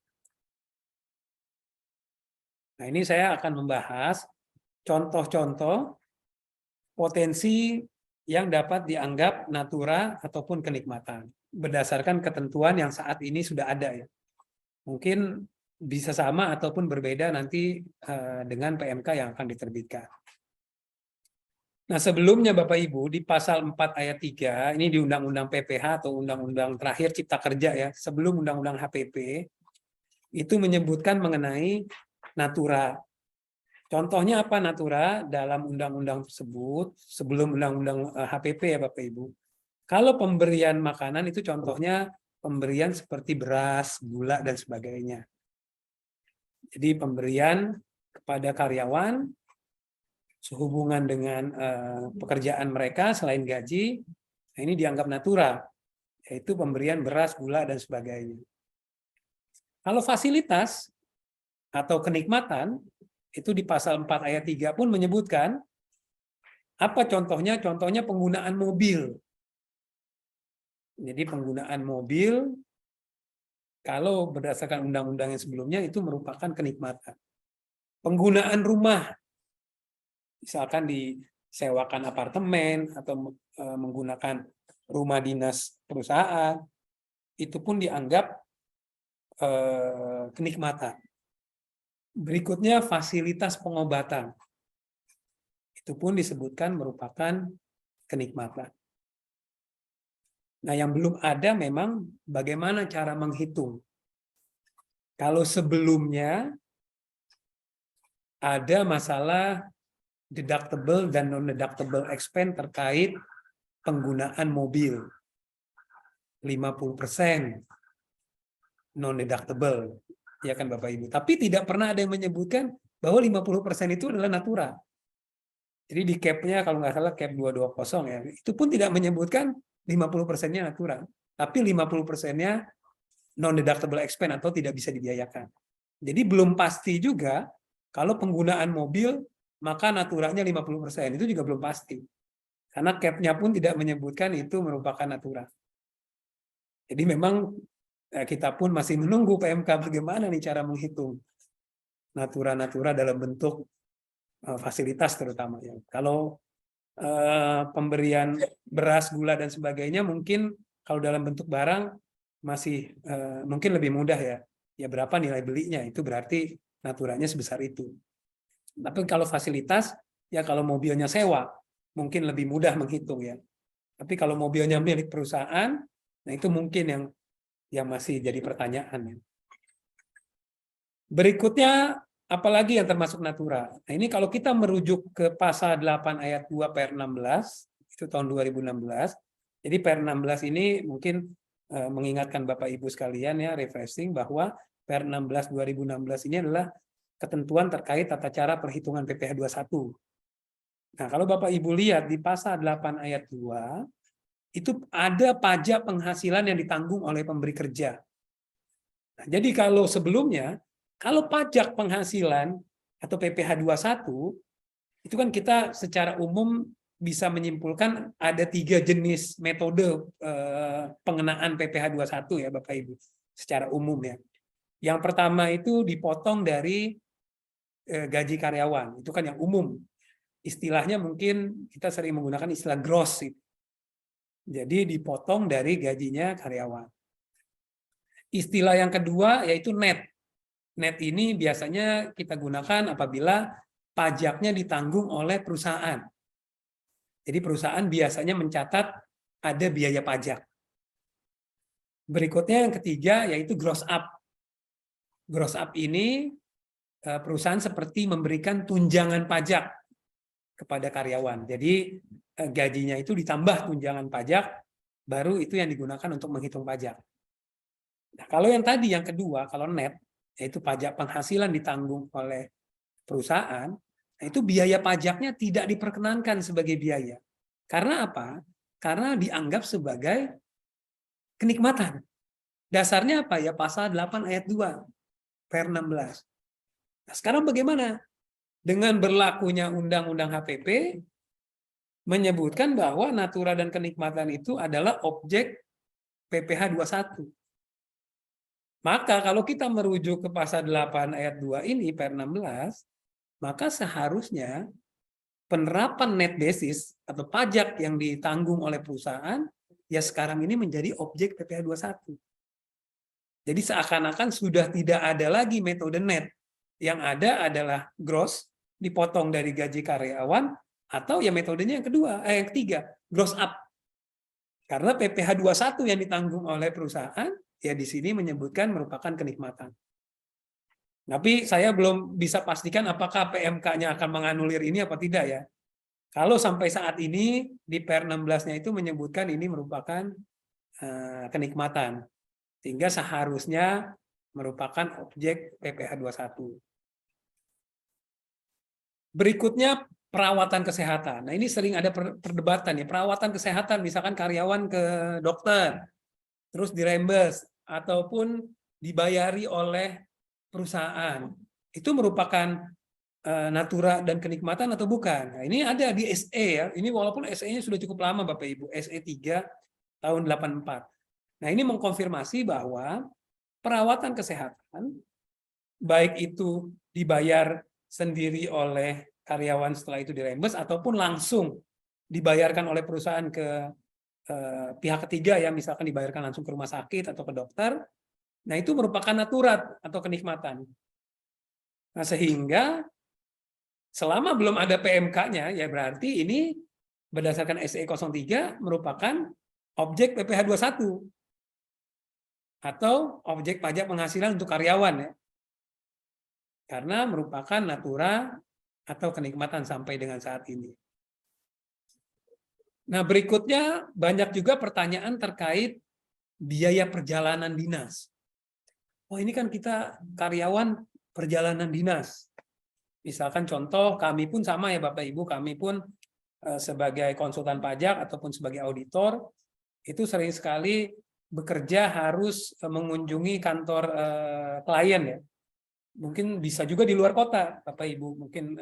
Nah, ini saya akan membahas contoh-contoh potensi yang dapat dianggap natura ataupun kenikmatan berdasarkan ketentuan yang saat ini sudah ada ya. Mungkin bisa sama ataupun berbeda nanti dengan PMK yang akan diterbitkan. Nah, sebelumnya Bapak Ibu di pasal 4 ayat 3 ini di Undang-Undang PPH atau Undang-Undang terakhir Cipta Kerja ya, sebelum Undang-Undang HPP itu menyebutkan mengenai natura. Contohnya apa natura dalam undang-undang tersebut sebelum undang-undang HPP ya Bapak Ibu. Kalau pemberian makanan itu contohnya pemberian seperti beras, gula dan sebagainya. Jadi pemberian kepada karyawan sehubungan dengan pekerjaan mereka selain gaji, nah ini dianggap natura, yaitu pemberian beras, gula dan sebagainya. Kalau fasilitas atau kenikmatan itu di pasal 4 ayat 3 pun menyebutkan apa contohnya? Contohnya penggunaan mobil. Jadi penggunaan mobil kalau berdasarkan undang-undang yang sebelumnya itu merupakan kenikmatan. Penggunaan rumah, misalkan disewakan apartemen atau menggunakan rumah dinas perusahaan, itu pun dianggap kenikmatan. Berikutnya fasilitas pengobatan. Itu pun disebutkan merupakan kenikmatan. Nah, yang belum ada memang bagaimana cara menghitung. Kalau sebelumnya ada masalah deductible dan non-deductible expense terkait penggunaan mobil. 50% non-deductible, ya kan Bapak Ibu. Tapi tidak pernah ada yang menyebutkan bahwa 50% itu adalah natura. Jadi di cap-nya kalau nggak salah cap 220 ya, itu pun tidak menyebutkan 50%-nya natura. Tapi 50%-nya non-deductible expense atau tidak bisa dibiayakan. Jadi belum pasti juga kalau penggunaan mobil maka naturanya 50%. Itu juga belum pasti. Karena cap-nya pun tidak menyebutkan itu merupakan natura. Jadi memang kita pun masih menunggu PMK bagaimana nih cara menghitung natura-natura dalam bentuk fasilitas terutama ya. Kalau pemberian beras, gula dan sebagainya mungkin kalau dalam bentuk barang masih mungkin lebih mudah ya. Ya berapa nilai belinya itu berarti naturanya sebesar itu. Tapi kalau fasilitas ya kalau mobilnya sewa mungkin lebih mudah menghitung ya. Tapi kalau mobilnya milik perusahaan, nah itu mungkin yang masih jadi pertanyaan. Berikutnya, apalagi yang termasuk natura. Nah, ini kalau kita merujuk ke pasal 8 ayat 2 per 16, itu tahun 2016. Jadi per 16 ini mungkin mengingatkan Bapak Ibu sekalian ya, refreshing bahwa per 16 2016 ini adalah ketentuan terkait tata cara perhitungan PPh 21. Nah, kalau Bapak Ibu lihat di pasal 8 ayat 2, itu ada pajak penghasilan yang ditanggung oleh pemberi kerja. Nah, jadi kalau sebelumnya, kalau pajak penghasilan atau PPh 21, itu kan kita secara umum bisa menyimpulkan ada 3 jenis metode pengenaan PPh 21 ya Bapak Ibu, secara umum ya. Yang pertama itu dipotong dari gaji karyawan, itu kan yang umum. Istilahnya mungkin kita sering menggunakan istilah gross. Jadi dipotong dari gajinya karyawan. Istilah yang kedua yaitu net. Net ini biasanya kita gunakan apabila pajaknya ditanggung oleh perusahaan. Jadi perusahaan biasanya mencatat ada biaya pajak. Berikutnya yang ketiga yaitu gross up. Gross up ini perusahaan seperti memberikan tunjangan pajak kepada karyawan. Jadi gajinya itu ditambah tunjangan pajak, baru itu yang digunakan untuk menghitung pajak. Nah, kalau yang tadi, yang kedua, kalau net, yaitu pajak penghasilan ditanggung oleh perusahaan, nah itu biaya pajaknya tidak diperkenankan sebagai biaya. Karena apa? Karena dianggap sebagai kenikmatan. Dasarnya apa ya? Pasal 8 ayat 2 per 16. Nah, sekarang bagaimana? Dengan berlakunya Undang-Undang HPP, menyebutkan bahwa natura dan kenikmatan itu adalah objek PPh 21. Maka kalau kita merujuk ke pasal 8 ayat 2 ini per 16, maka seharusnya penerapan net basis atau pajak yang ditanggung oleh perusahaan ya sekarang ini menjadi objek PPh 21. Jadi seakan-akan sudah tidak ada lagi metode net. Yang ada adalah gross dipotong dari gaji karyawan, atau ya metodenya yang kedua, yang ketiga, gross up. Karena PPh 21 yang ditanggung oleh perusahaan, ya di sini menyebutkan merupakan kenikmatan. Tapi saya belum bisa pastikan apakah PMK-nya akan menganulir ini apa tidak ya. Kalau sampai saat ini di per 16-nya itu menyebutkan ini merupakan kenikmatan. Sehingga seharusnya merupakan objek PPh 21. Berikutnya perawatan kesehatan. Nah, ini sering ada perdebatan ya. Perawatan kesehatan, misalkan karyawan ke dokter, terus direimburse ataupun dibayari oleh perusahaan. Itu merupakan natura dan kenikmatan atau bukan? Nah, ini ada di SE ya. Ini walaupun SE-nya sudah cukup lama Bapak Ibu, SE 3 tahun 84. Nah, ini mengkonfirmasi bahwa perawatan kesehatan baik itu dibayar sendiri oleh karyawan setelah itu direimburse ataupun langsung dibayarkan oleh perusahaan ke pihak ketiga ya, misalkan dibayarkan langsung ke rumah sakit atau ke dokter. Nah, itu merupakan natura atau kenikmatan. Nah, sehingga selama belum ada PMK-nya ya berarti ini berdasarkan SE 03 merupakan objek PPh 21 atau objek pajak penghasilan untuk karyawan ya. Karena merupakan natura atau kenikmatan sampai dengan saat ini. Nah, berikutnya banyak juga pertanyaan terkait biaya perjalanan dinas. Oh, ini kan kita karyawan perjalanan dinas. Misalkan contoh, kami pun sama ya Bapak Ibu, kami pun sebagai konsultan pajak ataupun sebagai auditor, itu sering sekali bekerja harus mengunjungi kantor klien ya. Mungkin bisa juga di luar kota, Bapak Ibu, mungkin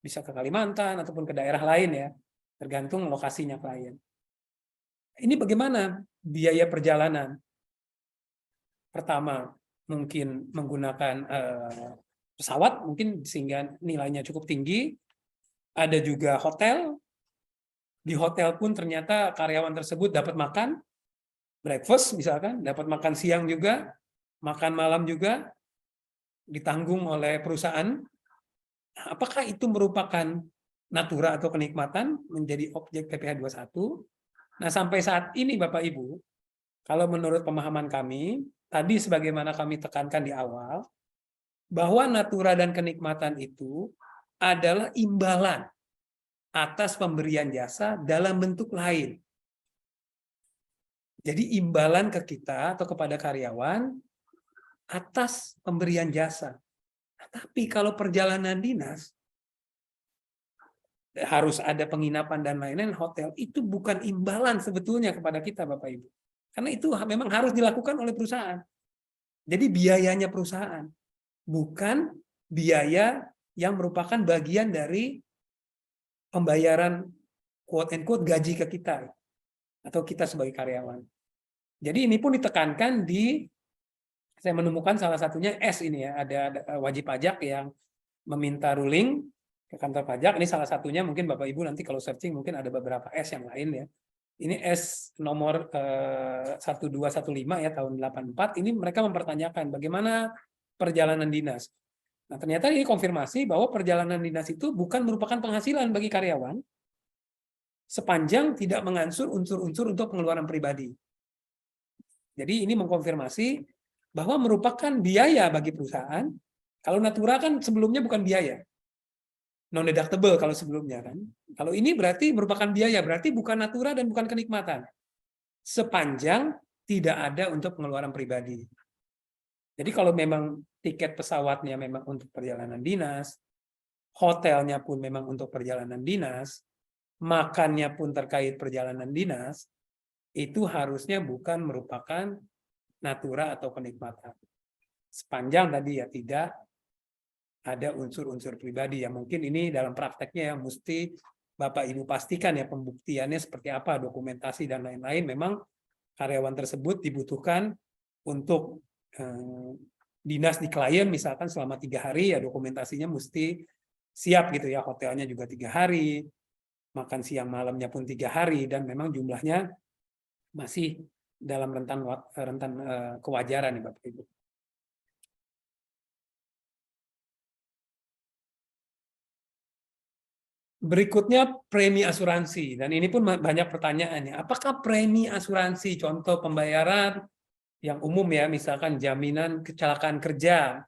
bisa ke Kalimantan ataupun ke daerah lain ya, tergantung lokasinya klien. Ini bagaimana biaya perjalanan? Pertama, mungkin menggunakan pesawat, mungkin sehingga nilainya cukup tinggi. Ada juga hotel. Di hotel pun ternyata karyawan tersebut dapat makan, breakfast misalkan, dapat makan siang juga, makan malam juga, ditanggung oleh perusahaan. Apakah itu merupakan natura atau kenikmatan menjadi objek PPh 21? Nah, sampai saat ini Bapak Ibu, kalau menurut pemahaman kami, tadi sebagaimana kami tekankan di awal, bahwa natura dan kenikmatan itu adalah imbalan atas pemberian jasa dalam bentuk lain. Jadi imbalan ke kita atau kepada karyawan atas pemberian jasa. Tapi kalau perjalanan dinas, harus ada penginapan dan lain-lain, hotel, itu bukan imbalan sebetulnya kepada kita Bapak Ibu. Karena itu memang harus dilakukan oleh perusahaan. Jadi biayanya perusahaan, bukan biaya yang merupakan bagian dari pembayaran quote and quote gaji ke kita atau kita sebagai karyawan. Jadi ini pun ditekankan saya menemukan salah satunya S ini ya, ada wajib pajak yang meminta ruling ke kantor pajak. Ini salah satunya, mungkin Bapak Ibu nanti kalau searching mungkin ada beberapa S yang lain ya. Ini S nomor 1215 ya tahun 84. Ini mereka mempertanyakan bagaimana perjalanan dinas. Nah, ternyata ini konfirmasi bahwa perjalanan dinas itu bukan merupakan penghasilan bagi karyawan sepanjang tidak mengansur unsur-unsur untuk pengeluaran pribadi. Jadi ini mengkonfirmasi bahwa merupakan biaya bagi perusahaan. Kalau natura kan sebelumnya bukan biaya, non-deductible kalau sebelumnya kan. Kalau ini berarti merupakan biaya, berarti bukan natura dan bukan kenikmatan. Sepanjang tidak ada untuk pengeluaran pribadi. Jadi kalau memang tiket pesawatnya memang untuk perjalanan dinas, hotelnya pun memang untuk perjalanan dinas, makannya pun terkait perjalanan dinas, itu harusnya bukan merupakan natura atau kenikmatan. Sepanjang tadi ya tidak ada unsur-unsur pribadi yang mungkin ini dalam prakteknya yang mesti Bapak Ibu pastikan ya pembuktiannya seperti apa, dokumentasi dan lain-lain. Memang karyawan tersebut dibutuhkan untuk dinas di klien misalkan selama 3 hari ya dokumentasinya mesti siap gitu ya, hotelnya juga 3 hari, makan siang malamnya pun 3 hari, dan memang jumlahnya masih dalam rentan kewajaran ya Bapak Ibu. Berikutnya premi asuransi, dan ini pun banyak pertanyaannya. Apakah premi asuransi, contoh pembayaran yang umum ya, misalkan jaminan kecelakaan kerja,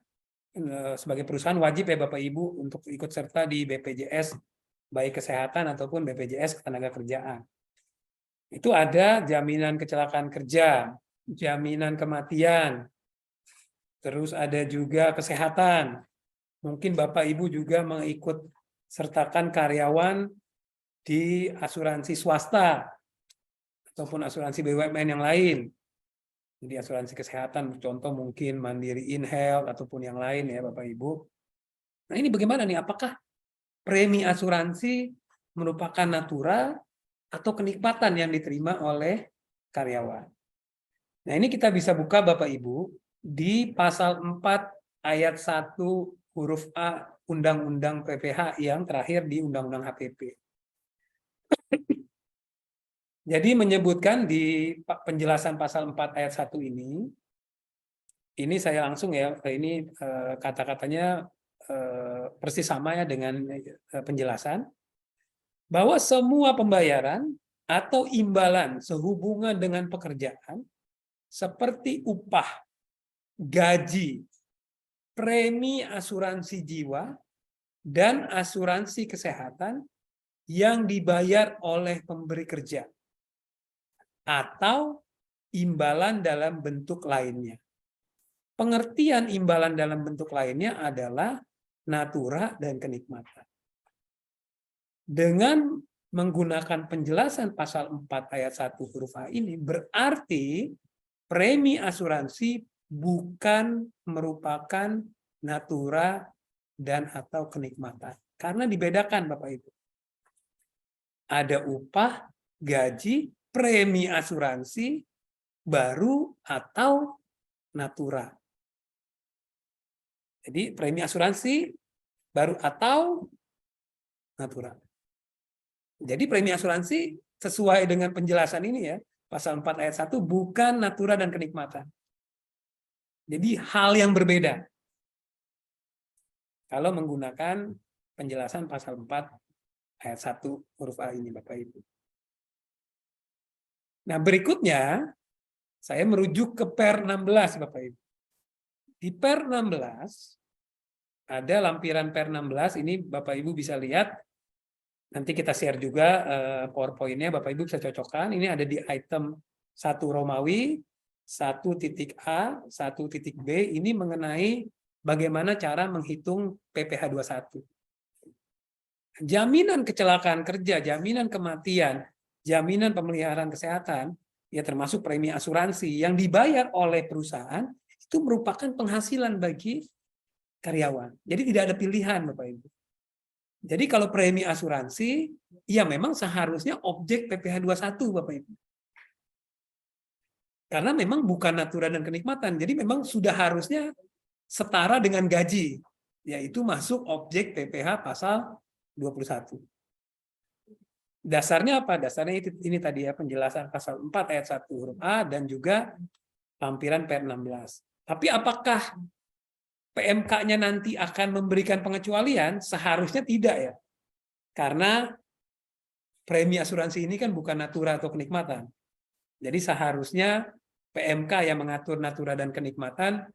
sebagai perusahaan wajib ya Bapak Ibu untuk ikut serta di BPJS baik kesehatan ataupun BPJS ketenagakerjaan. Itu ada jaminan kecelakaan kerja, jaminan kematian, terus ada juga kesehatan. Mungkin Bapak Ibu juga mengikut sertakan karyawan di asuransi swasta ataupun asuransi BUMN yang lain. Jadi asuransi kesehatan, contoh mungkin Mandiri InHealth ataupun yang lain ya Bapak Ibu. Nah ini bagaimana nih? Apakah premi asuransi merupakan natura atau kenikmatan yang diterima oleh karyawan? Nah ini kita bisa buka Bapak Ibu di pasal 4 ayat 1 huruf A Undang-Undang PPh yang terakhir di Undang-Undang HPP. Jadi menyebutkan di penjelasan pasal 4 ayat 1 ini saya langsung ya, ini kata-katanya persis sama ya dengan penjelasan, bahwa semua pembayaran atau imbalan sehubungan dengan pekerjaan seperti upah, gaji, premi asuransi jiwa, dan asuransi kesehatan yang dibayar oleh pemberi kerja atau imbalan dalam bentuk lainnya. Pengertian imbalan dalam bentuk lainnya adalah natura dan kenikmatan. Dengan menggunakan penjelasan pasal 4 ayat 1 huruf A ini berarti premi asuransi bukan merupakan natura dan atau kenikmatan. Karena dibedakan Bapak Ibu. Ada upah, gaji, premi asuransi, baru atau natura. Jadi premi asuransi, baru atau natura. Jadi premi asuransi sesuai dengan penjelasan ini ya, pasal 4 ayat 1 bukan natura dan kenikmatan. Jadi hal yang berbeda. Kalau menggunakan penjelasan pasal 4 ayat 1 huruf A ini Bapak Ibu. Nah, berikutnya saya merujuk ke Per 16 Bapak Ibu. Di Per 16 ada lampiran Per 16 ini Bapak Ibu bisa lihat. Nanti kita share juga PowerPoint-nya Bapak Ibu bisa cocokkan. Ini ada di item 1 Romawi 1.A, 1.B ini mengenai bagaimana cara menghitung PPh 21. Jaminan kecelakaan kerja, jaminan kematian, jaminan pemeliharaan kesehatan, ya termasuk premi asuransi yang dibayar oleh perusahaan, itu merupakan penghasilan bagi karyawan. Jadi tidak ada pilihan Bapak Ibu. Jadi kalau premi asuransi, ya memang seharusnya objek PPh 21 Bapak Ibu. Karena memang bukan natura dan kenikmatan, jadi memang sudah harusnya setara dengan gaji, yaitu masuk objek PPh pasal 21. Dasarnya apa? Dasarnya ini tadi ya penjelasan pasal 4 ayat 1 huruf A dan juga lampiran Per 16. Tapi apakah PMK-nya nanti akan memberikan pengecualian? Seharusnya tidak ya. Karena premi asuransi ini kan bukan natura atau kenikmatan. Jadi seharusnya PMK yang mengatur natura dan kenikmatan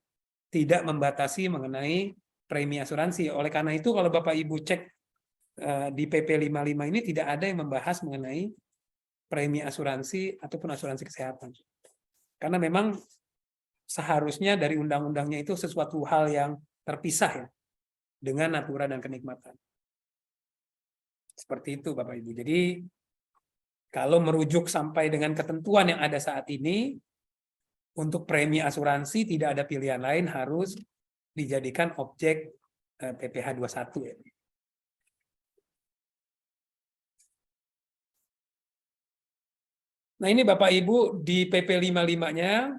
tidak membatasi mengenai premi asuransi. Oleh karena itu kalau Bapak Ibu cek di PP 55 ini tidak ada yang membahas mengenai premi asuransi ataupun asuransi kesehatan. Karena memang seharusnya dari undang-undangnya itu sesuatu hal yang terpisah ya dengan natura dan kenikmatan. Seperti itu Bapak Ibu. Jadi kalau merujuk sampai dengan ketentuan yang ada saat ini, untuk premi asuransi tidak ada pilihan lain, harus dijadikan objek PPh 21 ya. Nah ini Bapak Ibu di PP 55-nya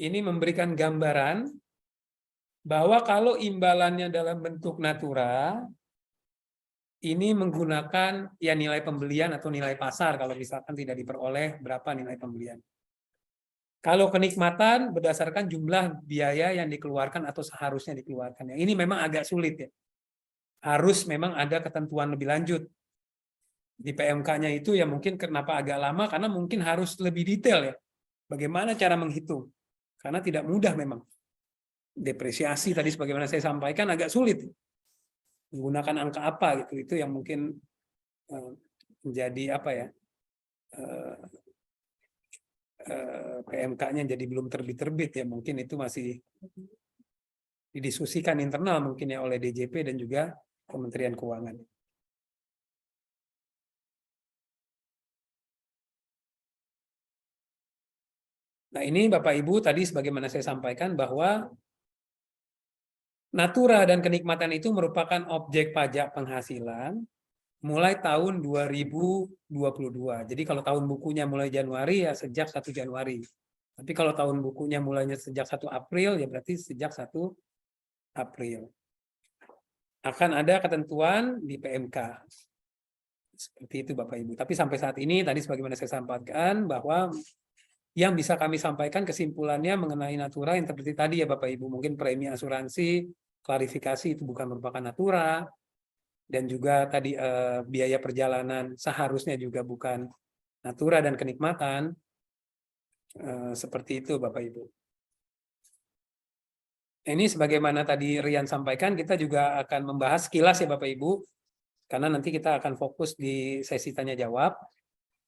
ini memberikan gambaran bahwa kalau imbalannya dalam bentuk natura, ini menggunakan ya nilai pembelian atau nilai pasar kalau misalkan tidak diperoleh berapa nilai pembelian. Kalau kenikmatan berdasarkan jumlah biaya yang dikeluarkan atau seharusnya dikeluarkan. Ini memang agak sulit ya. Harus memang ada ketentuan lebih lanjut. Di PMK-nya itu ya mungkin kenapa agak lama karena mungkin harus lebih detail ya. Bagaimana cara menghitung? Karena tidak mudah memang. Depresiasi tadi sebagaimana saya sampaikan agak sulit. Menggunakan angka apa gitu, itu yang mungkin menjadi apa ya? PMK-nya jadi belum terbit-terbit ya, mungkin itu masih didiskusikan internal mungkin ya oleh DJP dan juga Kementerian Keuangan. Nah ini Bapak Ibu tadi sebagaimana saya sampaikan bahwa natura dan kenikmatan itu merupakan objek pajak penghasilan mulai tahun 2022. Jadi kalau tahun bukunya mulai Januari ya sejak 1 Januari. Tapi kalau tahun bukunya mulainya sejak 1 April ya berarti sejak 1 April. Akan ada ketentuan di PMK. Seperti itu Bapak Ibu. Tapi sampai saat ini tadi sebagaimana saya sampaikan bahwa yang bisa kami sampaikan kesimpulannya mengenai natura yang seperti tadi ya Bapak Ibu. Mungkin premi asuransi, klarifikasi itu bukan merupakan natura. Dan juga tadi biaya perjalanan seharusnya juga bukan natura dan kenikmatan. Seperti itu Bapak Ibu. Ini sebagaimana tadi Rian sampaikan, kita juga akan membahas sekilas ya Bapak Ibu, karena nanti kita akan fokus di sesi tanya jawab.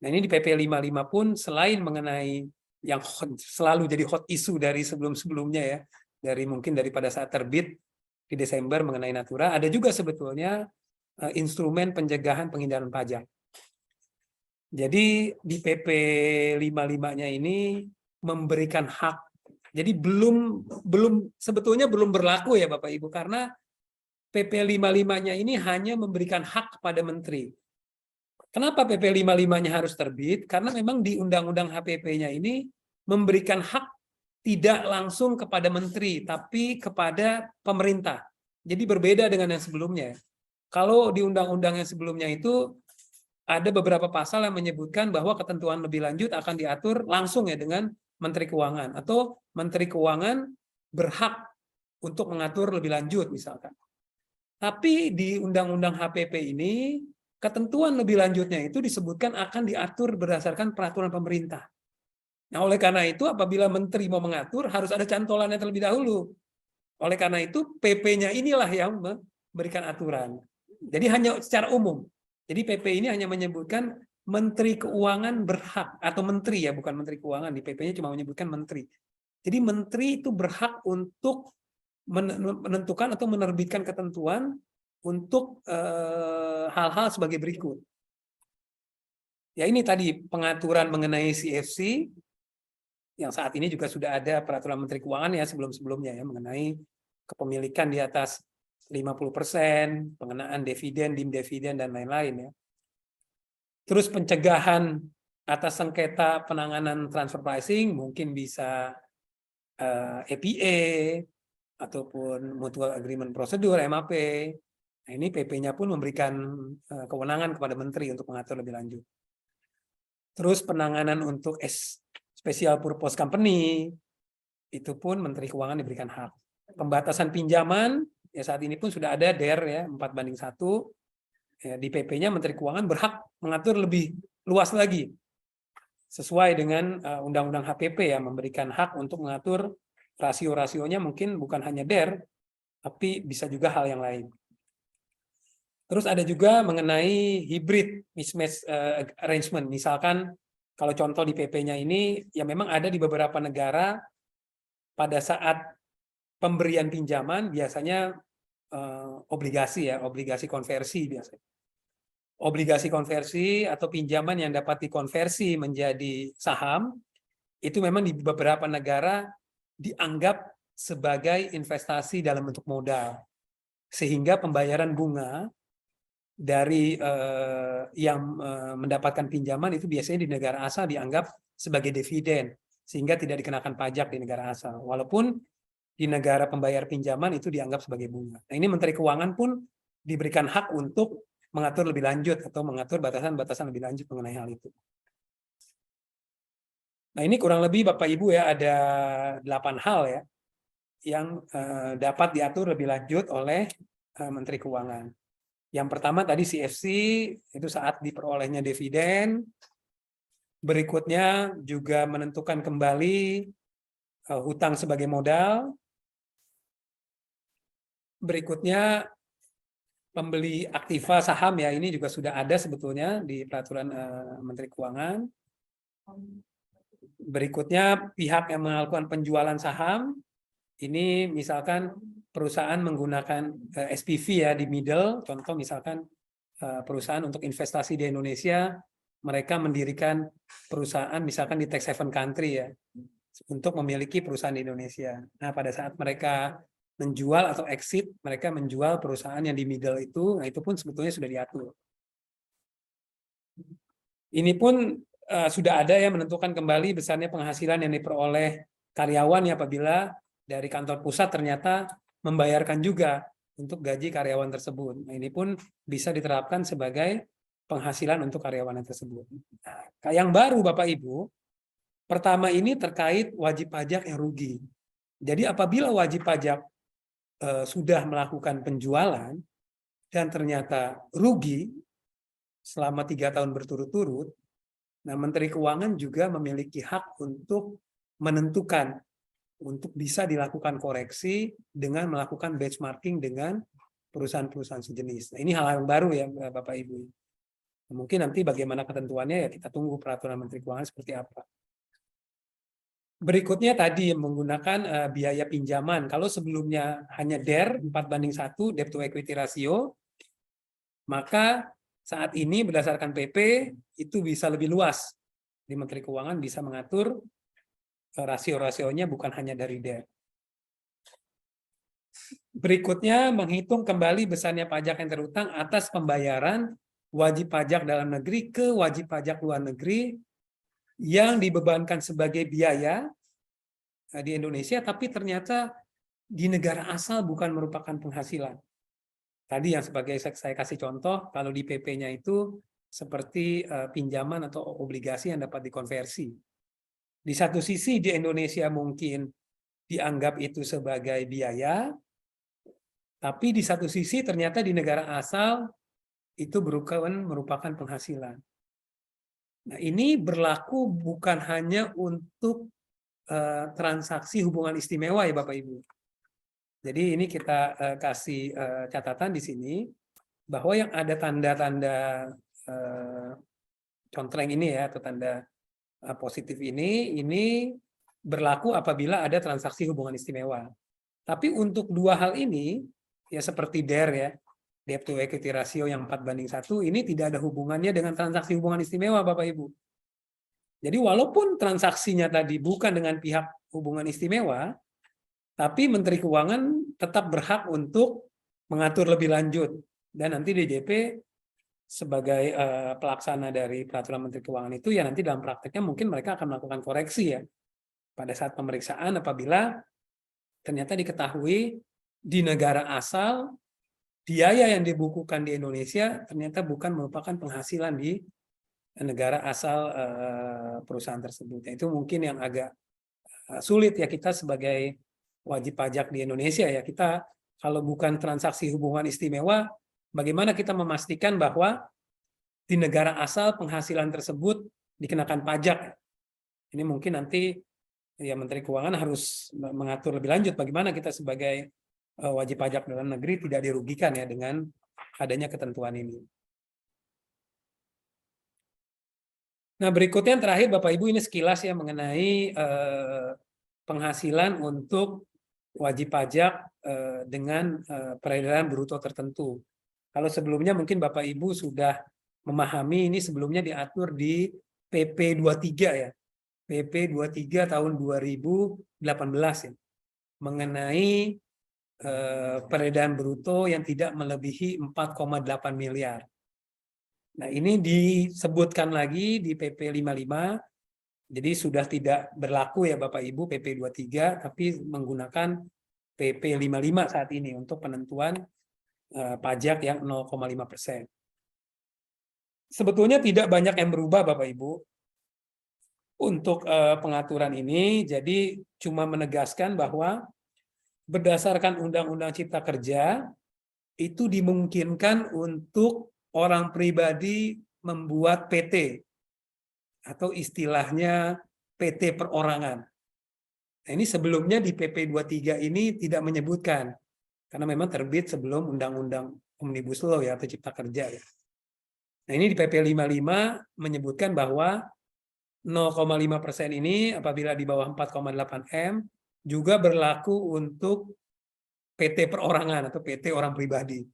Nah ini di PP 55 pun selain mengenai yang selalu jadi hot issue dari sebelum-sebelumnya ya, mungkin daripada saat terbit di Desember mengenai natura, ada juga sebetulnya instrumen pencegahan penghindaran pajak. Jadi di PP 55-nya ini memberikan hak. Jadi sebetulnya belum berlaku ya Bapak Ibu, karena PP 55-nya ini hanya memberikan hak kepada menteri. Kenapa PP 55-nya harus terbit? Karena memang di Undang-Undang HPP-nya ini memberikan hak tidak langsung kepada menteri, tapi kepada pemerintah. Jadi berbeda dengan yang sebelumnya. Kalau di undang-undang yang sebelumnya itu ada beberapa pasal yang menyebutkan bahwa ketentuan lebih lanjut akan diatur langsung ya dengan Menteri Keuangan, atau Menteri Keuangan berhak untuk mengatur lebih lanjut misalkan. Tapi di Undang-Undang HPP ini ketentuan lebih lanjutnya itu disebutkan akan diatur berdasarkan peraturan pemerintah. Nah, oleh karena itu apabila menteri mau mengatur harus ada cantolannya terlebih dahulu. Oleh karena itu PP-nya inilah yang memberikan aturan. Jadi hanya secara umum. Jadi PP ini hanya menyebutkan Menteri Keuangan berhak, atau menteri ya, bukan Menteri Keuangan, di PP-nya cuma menyebutkan menteri. Jadi menteri itu berhak untuk menentukan atau menerbitkan ketentuan untuk hal-hal sebagai berikut. Ya ini tadi pengaturan mengenai CFC, yang saat ini juga sudah ada peraturan Menteri Keuangan ya sebelum-sebelumnya ya, mengenai kepemilikan di atas 50%, pengenaan dividen, dim dividen, dan lain-lain ya. Terus pencegahan atas sengketa penanganan transfer pricing mungkin bisa APA ataupun Mutual Agreement Procedure MAP. Nah, ini PP-nya pun memberikan kewenangan kepada menteri untuk mengatur lebih lanjut. Terus penanganan untuk Special Purpose Company itu pun Menteri Keuangan diberikan hak. Pembatasan pinjaman ya saat ini pun sudah ada DER ya 4:1. Ya, di PP-nya Menteri Keuangan berhak mengatur lebih luas lagi sesuai dengan Undang-Undang HPP ya, memberikan hak untuk mengatur rasio-rasionya, mungkin bukan hanya DER tapi bisa juga hal yang lain. Terus ada juga mengenai hybrid mismatch arrangement. Misalkan kalau contoh di PP-nya ini ya memang ada di beberapa negara pada saat pemberian pinjaman biasanya obligasi ya, obligasi konversi biasanya. Obligasi konversi atau pinjaman yang dapat dikonversi menjadi saham itu memang di beberapa negara dianggap sebagai investasi dalam bentuk modal, sehingga pembayaran bunga dari yang mendapatkan pinjaman itu biasanya di negara asal dianggap sebagai dividen, sehingga tidak dikenakan pajak di negara asal, walaupun di negara pembayar pinjaman itu dianggap sebagai bunga. Nah, ini Menteri Keuangan pun diberikan hak untuk mengatur lebih lanjut atau mengatur batasan-batasan lebih lanjut mengenai hal itu. Nah, ini kurang lebih Bapak Ibu ya ada 8 hal ya yang dapat diatur lebih lanjut oleh Menteri Keuangan. Yang pertama tadi CFC itu saat diperolehnya dividen. Berikutnya juga menentukan kembali hutang sebagai modal. Berikutnya pembeli aktiva saham ya, ini juga sudah ada sebetulnya di peraturan Menteri Keuangan. Berikutnya pihak yang melakukan penjualan saham, ini misalkan perusahaan menggunakan SPV ya di middle, contoh misalkan perusahaan untuk investasi di Indonesia, mereka mendirikan perusahaan misalkan di tax haven country ya, untuk memiliki perusahaan di Indonesia. Nah pada saat mereka menjual atau exit, mereka menjual perusahaan yang di middle itu, nah itu pun sebetulnya sudah diatur. Ini pun sudah ada yang menentukan kembali besarnya penghasilan yang diperoleh karyawan ya apabila dari kantor pusat ternyata membayarkan juga untuk gaji karyawan tersebut. Nah, ini pun bisa diterapkan sebagai penghasilan untuk karyawan tersebut. Nah, yang baru Bapak Ibu, pertama ini terkait wajib pajak yang rugi. Jadi apabila wajib pajak sudah melakukan penjualan dan ternyata rugi selama 3 tahun berturut-turut, Nah, Menteri Keuangan juga memiliki hak untuk menentukan, untuk bisa dilakukan koreksi dengan melakukan benchmarking dengan perusahaan-perusahaan sejenis. Nah, ini hal yang baru ya Bapak Ibu. Mungkin nanti bagaimana ketentuannya ya kita tunggu peraturan Menteri Keuangan seperti apa. Berikutnya tadi menggunakan biaya pinjaman. Kalau sebelumnya hanya DER 4:1, debt to equity ratio, maka saat ini berdasarkan PP itu bisa lebih luas. Di Menteri Keuangan bisa mengatur rasio-rasionya bukan hanya dari DER. Berikutnya menghitung kembali besarnya pajak yang terutang atas pembayaran wajib pajak dalam negeri ke wajib pajak luar negeri yang dibebankan sebagai biaya di Indonesia, tapi ternyata di negara asal bukan merupakan penghasilan. Tadi yang sebagai saya kasih contoh, kalau di PP-nya itu seperti pinjaman atau obligasi yang dapat dikonversi. Di satu sisi di Indonesia mungkin dianggap itu sebagai biaya, tapi di satu sisi ternyata di negara asal itu merupakan penghasilan. Nah, ini berlaku bukan hanya untuk transaksi hubungan istimewa ya Bapak Ibu. Jadi ini kita kasih catatan di sini bahwa yang ada tanda-tanda contreng ini ya atau tanda positif ini berlaku apabila ada transaksi hubungan istimewa. Tapi untuk dua hal ini ya seperti DER ya, debt to equity ratio yang 4:1 ini tidak ada hubungannya dengan transaksi hubungan istimewa Bapak Ibu. Jadi walaupun transaksinya tadi bukan dengan pihak hubungan istimewa, tapi Menteri Keuangan tetap berhak untuk mengatur lebih lanjut. Dan nanti DJP sebagai pelaksana dari peraturan Menteri Keuangan itu, ya nanti dalam prakteknya mungkin mereka akan melakukan koreksi ya. Pada saat pemeriksaan apabila ternyata diketahui di negara asal, biaya yang dibukukan di Indonesia ternyata bukan merupakan penghasilan di negara asal perusahaan tersebut. Itu mungkin yang agak sulit ya kita sebagai wajib pajak di Indonesia ya. Kita kalau bukan transaksi hubungan istimewa, bagaimana kita memastikan bahwa di negara asal penghasilan tersebut dikenakan pajak. Ini mungkin nanti ya Menteri Keuangan harus mengatur lebih lanjut bagaimana kita sebagai wajib pajak dalam negeri tidak dirugikan ya dengan adanya ketentuan ini. Nah, berikutnya yang terakhir Bapak Ibu ini sekilas ya mengenai penghasilan untuk wajib pajak dengan peredaran bruto tertentu. Kalau sebelumnya mungkin Bapak Ibu sudah memahami ini sebelumnya diatur di PP 23 ya. PP 23 tahun 2018 ya. Mengenai peredaran bruto yang tidak melebihi 4,8 miliar. Nah, ini disebutkan lagi di PP 55, jadi sudah tidak berlaku ya Bapak Ibu PP 23, tapi menggunakan PP 55 saat ini untuk penentuan pajak yang 0,5%. Sebetulnya tidak banyak yang berubah Bapak Ibu untuk pengaturan ini, jadi cuma menegaskan bahwa berdasarkan Undang-Undang Cipta Kerja, itu dimungkinkan untuk orang pribadi membuat PT atau istilahnya PT perorangan. Nah, ini sebelumnya di PP 23 ini tidak menyebutkan karena memang terbit sebelum Undang-Undang Omnibus Law ya atau Cipta Kerja ya. Nah, ini di PP 55 menyebutkan bahwa 0,5% ini apabila di bawah 4,8 M juga berlaku untuk PT perorangan atau PT orang pribadi.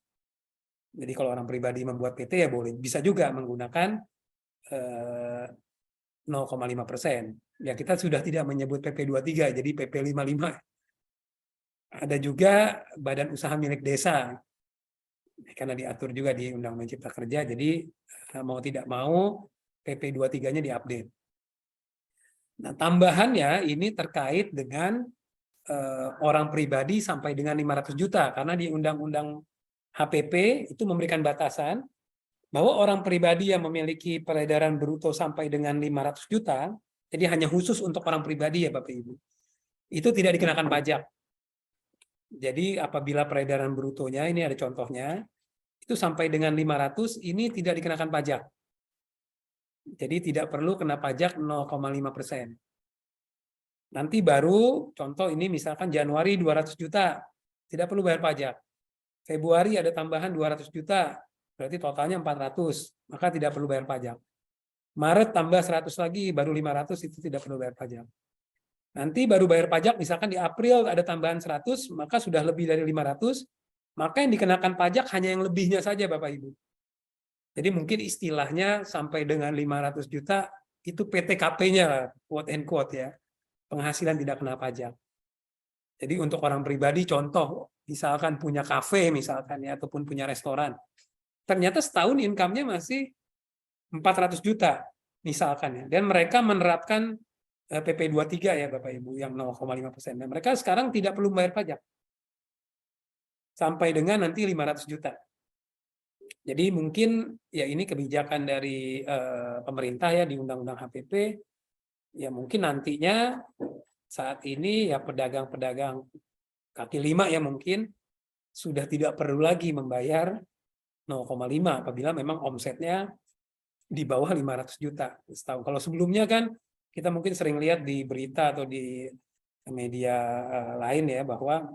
Jadi kalau orang pribadi membuat PT ya boleh, bisa juga menggunakan 0,5%. Ya kita sudah tidak menyebut PP 23, jadi PP 55. Ada juga badan usaha milik desa, karena diatur juga di Undang-Undang Cipta Kerja, jadi mau tidak mau PP 23-nya diupdate. Nah, tambahannya ini terkait dengan orang pribadi sampai dengan 500 juta, karena di Undang-Undang HPP itu memberikan batasan bahwa orang pribadi yang memiliki peredaran bruto sampai dengan 500 juta, jadi hanya khusus untuk orang pribadi ya Bapak Ibu, itu tidak dikenakan pajak. Jadi apabila peredaran brutonya, ini ada contohnya, itu sampai dengan 500, ini tidak dikenakan pajak. Jadi tidak perlu kena pajak 0,5%. Nanti baru contoh ini misalkan Januari 200 juta, tidak perlu bayar pajak. Februari ada tambahan 200 juta, berarti totalnya 400, maka tidak perlu bayar pajak. Maret tambah 100 lagi, baru 500, itu tidak perlu bayar pajak. Nanti baru bayar pajak, misalkan di April ada tambahan 100, maka sudah lebih dari 500, maka yang dikenakan pajak hanya yang lebihnya saja Bapak Ibu. Jadi mungkin istilahnya sampai dengan 500 juta, itu PTKP-nya, quote and quote ya, penghasilan tidak kena pajak. Jadi untuk orang pribadi, contoh, misalkan punya kafe misalkan ya, ataupun punya restoran, ternyata setahun income-nya masih 400 juta misalkan ya, dan mereka menerapkan PP 23 ya Bapak Ibu yang 0,5%. Dan mereka sekarang tidak perlu bayar pajak sampai dengan nanti 500 juta. Jadi mungkin ya ini kebijakan dari pemerintah ya di Undang-Undang HPP. Ya mungkin nantinya saat ini ya pedagang-pedagang kaki lima ya mungkin sudah tidak perlu lagi membayar 0,5 apabila memang omsetnya di bawah 500 juta setahun. Kalau sebelumnya kan kita mungkin sering lihat di berita atau di media lain ya bahwa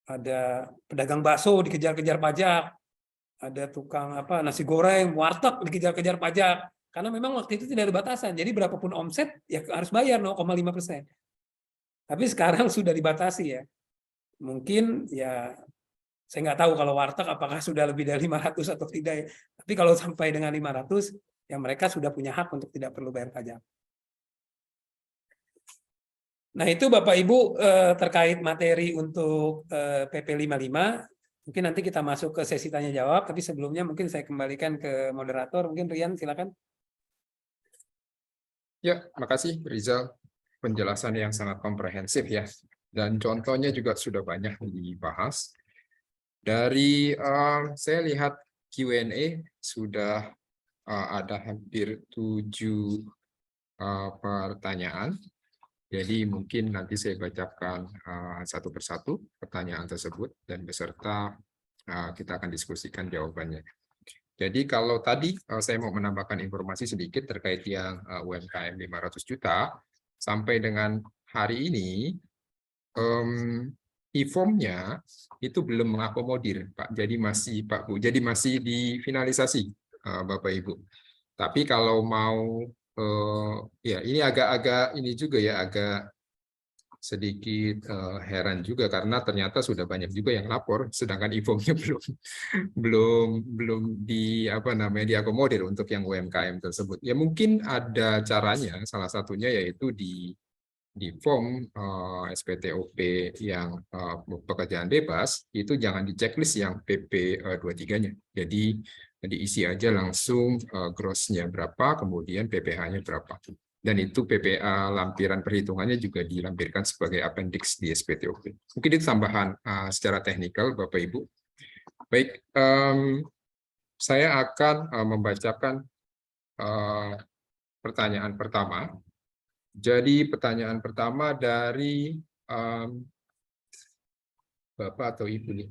ada pedagang bakso dikejar-kejar pajak, ada tukang nasi goreng, warteg dikejar-kejar pajak, karena memang waktu itu tidak ada batasan. Jadi berapapun omset ya harus bayar 0,5%. Tapi sekarang sudah dibatasi ya. Mungkin ya saya nggak tahu kalau warteg apakah sudah lebih dari 500 atau tidak ya. Tapi kalau sampai dengan 500 ya mereka sudah punya hak untuk tidak perlu bayar pajak. Nah, itu Bapak Ibu terkait materi untuk PP 55. Mungkin nanti kita masuk ke sesi tanya jawab, tapi sebelumnya mungkin saya kembalikan ke moderator. Mungkin Rian silakan. Ya, makasih Rizal. Penjelasan yang sangat komprehensif ya. Dan contohnya juga sudah banyak dibahas. Dari saya lihat Q&A sudah ada hampir 7 pertanyaan. Jadi mungkin nanti saya bacakan satu persatu pertanyaan tersebut dan beserta kita akan diskusikan jawabannya. Jadi kalau tadi saya mau menambahkan informasi sedikit terkait yang UMKM 500 juta, sampai dengan hari ini e-form-nya itu belum mengakomodir, Pak. Jadi masih Pak Bu, jadi masih difinalisasi Bapak Ibu. Tapi kalau mau ya ini agak-agak ini juga ya agak sedikit heran juga karena ternyata sudah banyak juga yang lapor sedangkan e-form-nya belum diakomodir untuk yang UMKM tersebut. Ya mungkin ada caranya, salah satunya yaitu di form SPTOP yang pekerjaan bebas itu jangan di checklist yang PP 23-nya. Jadi diisi aja langsung gross-nya berapa, kemudian PPh-nya berapa. Dan itu PPA lampiran perhitungannya juga dilampirkan sebagai appendix di SPTOP. Mungkin itu tambahan secara teknikal, Bapak Ibu. Baik, saya akan membacakan pertanyaan pertama. Jadi pertanyaan pertama dari Bapak atau Ibu nih,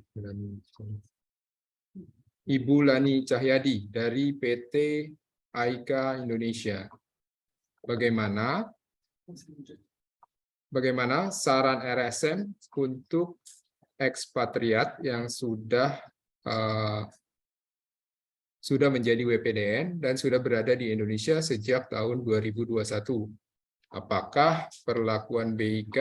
Ibu Lani Cahyadi dari PT AIKA Indonesia. Bagaimana saran RSM untuk ekspatriat yang sudah menjadi WPDN dan sudah berada di Indonesia sejak tahun 2021? Apakah perlakuan BIK,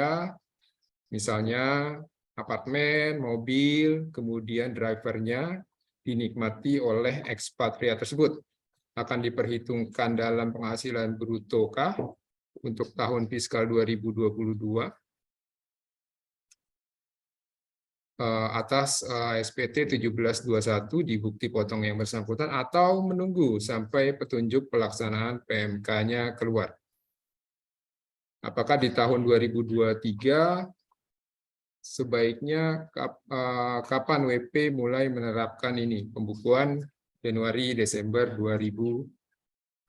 misalnya apartemen, mobil, kemudian drivernya dinikmati oleh ekspatriat tersebut, akan diperhitungkan dalam penghasilan brutokah untuk tahun fiskal 2022 atas SPT 1721 di bukti potong yang bersangkutan atau menunggu sampai petunjuk pelaksanaan PMK-nya keluar? Apakah di tahun 2023 sebaiknya kapan WP mulai menerapkan ini pembukuan Januari Desember 2022?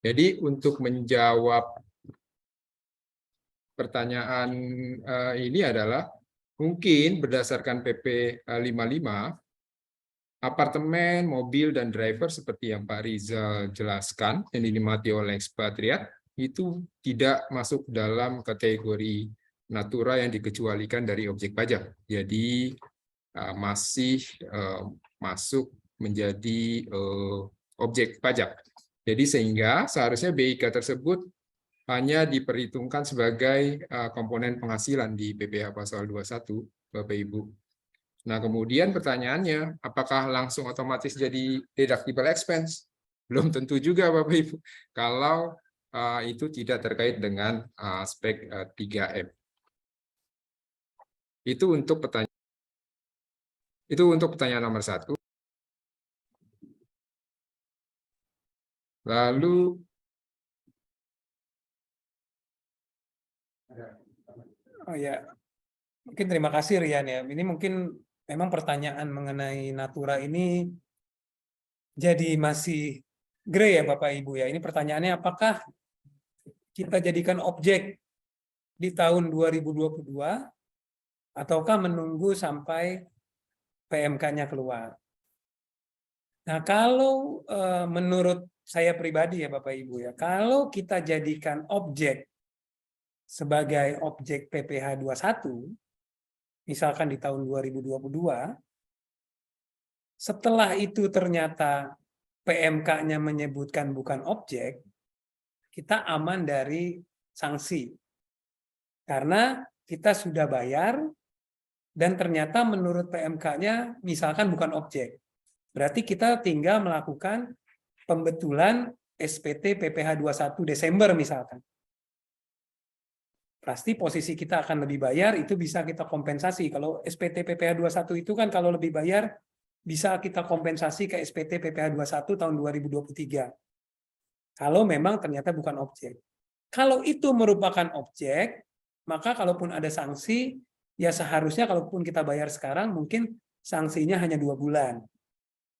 Jadi untuk menjawab pertanyaan ini adalah mungkin berdasarkan PP 55 Apartemen, mobil, dan driver seperti yang Pak Rizal jelaskan, yang dinikmati oleh ekspatriat, itu tidak masuk dalam kategori natura yang dikecualikan dari objek pajak. Jadi masih masuk menjadi objek pajak. Jadi sehingga seharusnya BIK tersebut hanya diperhitungkan sebagai komponen penghasilan di PPh pasal 21, Bapak Ibu. Nah, kemudian pertanyaannya, apakah langsung otomatis jadi deductible expense? Belum tentu juga, Bapak Ibu, kalau itu tidak terkait dengan aspek 3M. Itu untuk pertanyaan nomor 1. Lalu oh ya, mungkin terima kasih Rian ya. Ini mungkin memang pertanyaan mengenai natura ini jadi masih grey ya Bapak Ibu ya. Ini pertanyaannya apakah kita jadikan objek di tahun 2022 ataukah menunggu sampai PMK-nya keluar. Nah, kalau menurut saya pribadi ya Bapak Ibu ya, kalau kita jadikan objek sebagai objek PPh 21, misalkan di tahun 2022, setelah itu ternyata PMK-nya menyebutkan bukan objek, kita aman dari sanksi. Karena kita sudah bayar dan ternyata menurut PMK-nya misalkan bukan objek. Berarti kita tinggal melakukan pembetulan SPT PPh 21 Desember misalkan. Pasti posisi kita akan lebih bayar, itu bisa kita kompensasi. Kalau SPT PPh 21 itu kan kalau lebih bayar, bisa kita kompensasi ke SPT PPh 21 tahun 2023. Kalau memang ternyata bukan objek. Kalau itu merupakan objek, maka kalaupun ada sanksi, ya seharusnya kalaupun kita bayar sekarang, mungkin sanksinya hanya 2 bulan.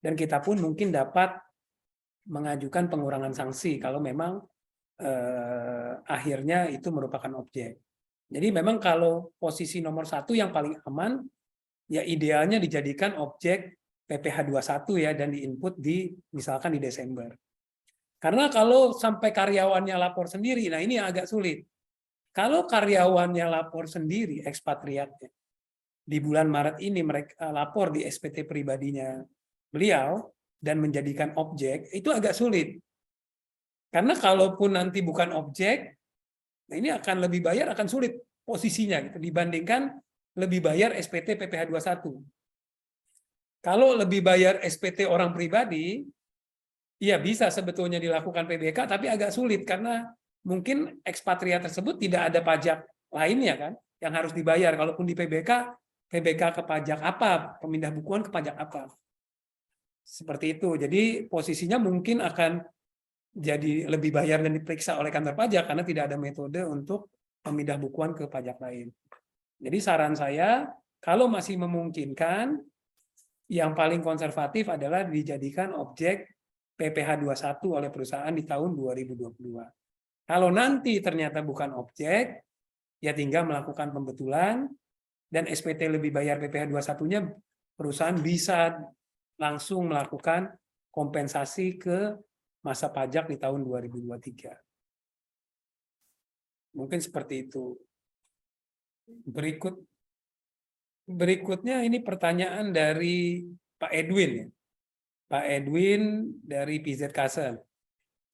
Dan kita pun mungkin dapat mengajukan pengurangan sanksi kalau memang akhirnya itu merupakan objek. Jadi memang kalau posisi nomor 1 yang paling aman, ya idealnya dijadikan objek PPh 21 ya, dan diinput di misalkan di Desember. Karena kalau sampai karyawannya lapor sendiri, nah ini agak sulit. Kalau karyawannya lapor sendiri, ekspatriatnya, di bulan Maret ini mereka lapor di SPT pribadinya beliau dan menjadikan objek, itu agak sulit. Karena kalaupun nanti bukan objek, nah ini akan lebih bayar, akan sulit posisinya gitu, dibandingkan lebih bayar SPT PPh 21. Kalau lebih bayar SPT orang pribadi, ya bisa sebetulnya dilakukan PBK, tapi agak sulit karena mungkin ekspatriat tersebut tidak ada pajak lainnya kan yang harus dibayar. Kalaupun di PBK, PBK ke pajak apa, pemindah bukuan ke pajak apa. Seperti itu. Jadi posisinya mungkin akan jadi lebih bayar dan diperiksa oleh kantor pajak karena tidak ada metode untuk pemindah bukuan ke pajak lain. Jadi saran saya, kalau masih memungkinkan, yang paling konservatif adalah dijadikan objek PPh 21 oleh perusahaan di tahun 2022. Kalau nanti ternyata bukan objek, ya tinggal melakukan pembetulan, dan SPT lebih bayar PPh 21-nya, perusahaan bisa langsung melakukan kompensasi ke masa pajak di tahun 2023. Mungkin seperti itu. Berikutnya ini pertanyaan dari Pak Edwin. Pak Edwin dari PZ Kassel.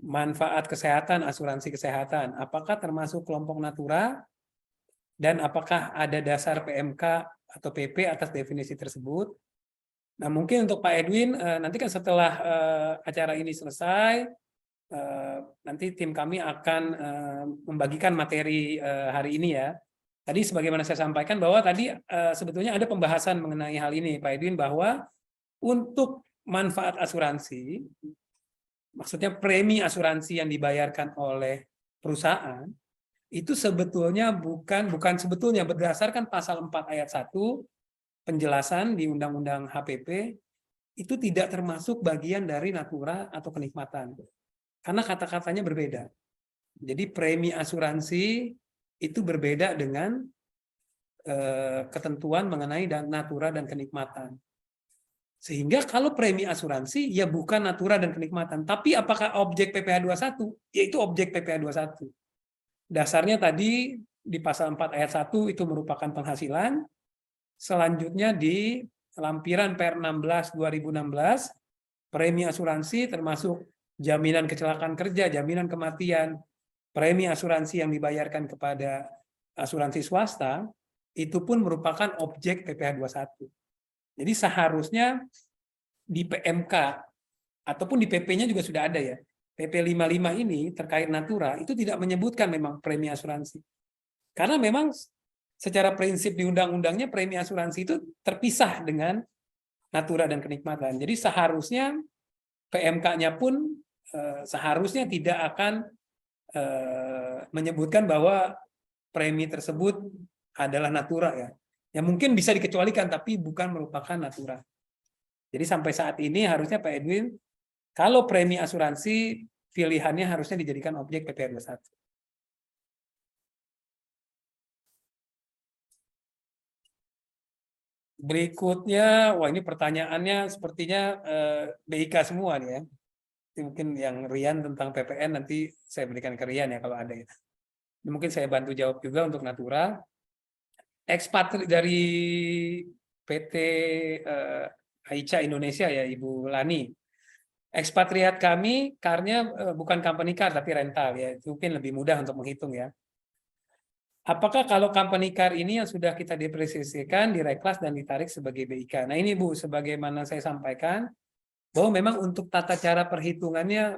Manfaat kesehatan, asuransi kesehatan, apakah termasuk kelompok natura? Dan apakah ada dasar PMK atau PP atas definisi tersebut? Nah, mungkin untuk Pak Edwin, nanti kan setelah acara ini selesai, nanti tim kami akan membagikan materi hari ini ya. Tadi sebagaimana saya sampaikan bahwa tadi sebetulnya ada pembahasan mengenai hal ini, Pak Edwin, bahwa untuk manfaat asuransi, maksudnya premi asuransi yang dibayarkan oleh perusahaan, itu sebetulnya bukan sebetulnya berdasarkan pasal 4 ayat 1, penjelasan di Undang-Undang HPP, itu tidak termasuk bagian dari natura atau kenikmatan. Karena kata-katanya berbeda. Jadi premi asuransi itu berbeda dengan ketentuan mengenai natura dan kenikmatan. Sehingga kalau premi asuransi ya bukan natura dan kenikmatan, tapi apakah objek PPh 21? Yaitu objek PPh 21. Dasarnya tadi di pasal 4 ayat 1 itu merupakan penghasilan. Selanjutnya di lampiran Per 16 2016, premi asuransi termasuk jaminan kecelakaan kerja, jaminan kematian, premi asuransi yang dibayarkan kepada asuransi swasta, itu pun merupakan objek PPh 21. Jadi seharusnya di PMK ataupun di PP-nya juga sudah ada ya. PP 55 ini terkait natura itu tidak menyebutkan memang premi asuransi. Karena memang secara prinsip di undang-undangnya premi asuransi itu terpisah dengan natura dan kenikmatan. Jadi seharusnya PMK-nya pun seharusnya tidak akan menyebutkan bahwa premi tersebut adalah natura ya. Yang mungkin bisa dikecualikan tapi bukan merupakan natura. Jadi sampai saat ini harusnya Pak Edwin, kalau premi asuransi pilihannya harusnya dijadikan objek PPh 21. Berikutnya, wah ini pertanyaannya sepertinya BIK semua nih ya. Mungkin yang Rian tentang PPN nanti saya berikan ke Rian ya kalau ada ya. Mungkin saya bantu jawab juga untuk natura. Ekspat dari PT Aicha Indonesia ya Ibu Lani. Ekspatriat kami karnya bukan company car tapi rental ya. Itu mungkin lebih mudah untuk menghitung ya. Apakah kalau company car ini yang sudah kita depresiasikan, direklas dan ditarik sebagai BIK? Nah ini Bu, sebagaimana saya sampaikan, bahwa memang untuk tata cara perhitungannya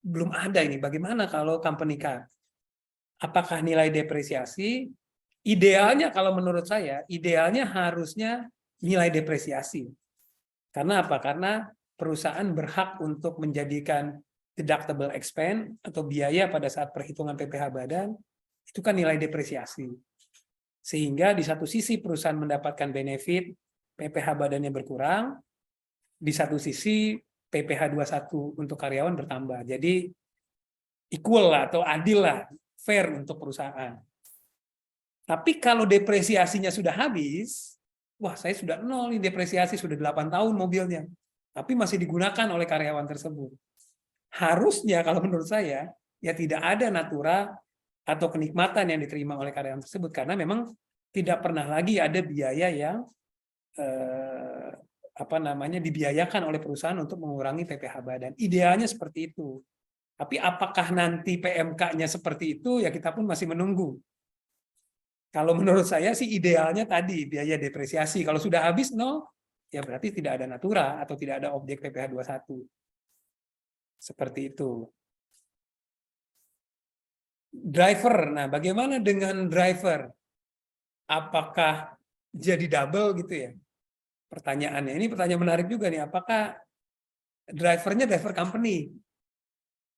belum ada ini. Bagaimana kalau company car? Apakah nilai depresiasi? Idealnya kalau menurut saya, idealnya harusnya nilai depresiasi. Karena apa? Karena perusahaan berhak untuk menjadikan deductible expense atau biaya pada saat perhitungan PPh badan, itu kan nilai depresiasi. Sehingga di satu sisi perusahaan mendapatkan benefit, PPh badannya berkurang, di satu sisi PPh 21 untuk karyawan bertambah. Jadi equal lah atau adil lah, fair untuk perusahaan. Tapi kalau depresiasinya sudah habis, wah saya sudah nol nih depresiasi, sudah 8 tahun mobilnya, tapi masih digunakan oleh karyawan tersebut. Harusnya kalau menurut saya, ya tidak ada natura atau kenikmatan yang diterima oleh karyawan tersebut karena memang tidak pernah lagi ada biaya yang dibiayakan oleh perusahaan untuk mengurangi PPh badan. Idealnya seperti itu. Tapi apakah nanti PMK-nya seperti itu ya kita pun masih menunggu. Kalau menurut saya sih idealnya tadi biaya depresiasi. Kalau sudah habis nol ya berarti tidak ada natura atau tidak ada objek PPh 21. Seperti itu. Driver, nah bagaimana dengan driver? Apakah jadi double gitu ya? Pertanyaannya, ini pertanyaan menarik juga nih, apakah drivernya driver company?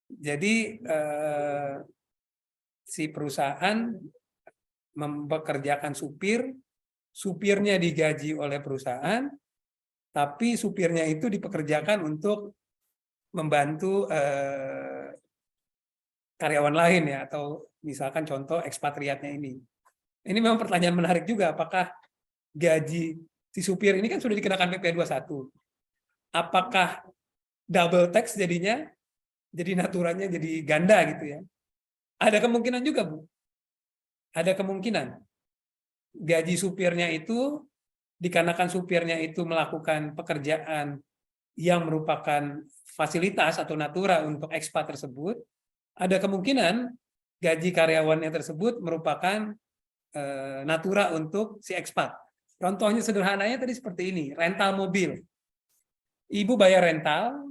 Jadi si perusahaan mempekerjakan supir, supirnya digaji oleh perusahaan, tapi supirnya itu dipekerjakan untuk membantu karyawan lain ya, atau misalkan contoh ekspatriatnya ini. Ini memang pertanyaan menarik juga, apakah gaji si supir ini kan sudah dikenakan PPh 21. Apakah double tax jadinya, jadi naturanya jadi ganda gitu ya? Ada kemungkinan juga, Bu. Ada kemungkinan. Gaji supirnya itu, dikarenakan supirnya itu melakukan pekerjaan yang merupakan fasilitas atau natura untuk ekspat tersebut, ada kemungkinan gaji karyawannya tersebut merupakan natura untuk si ekspat. Contohnya sederhananya tadi seperti ini, rental mobil. Ibu bayar rental,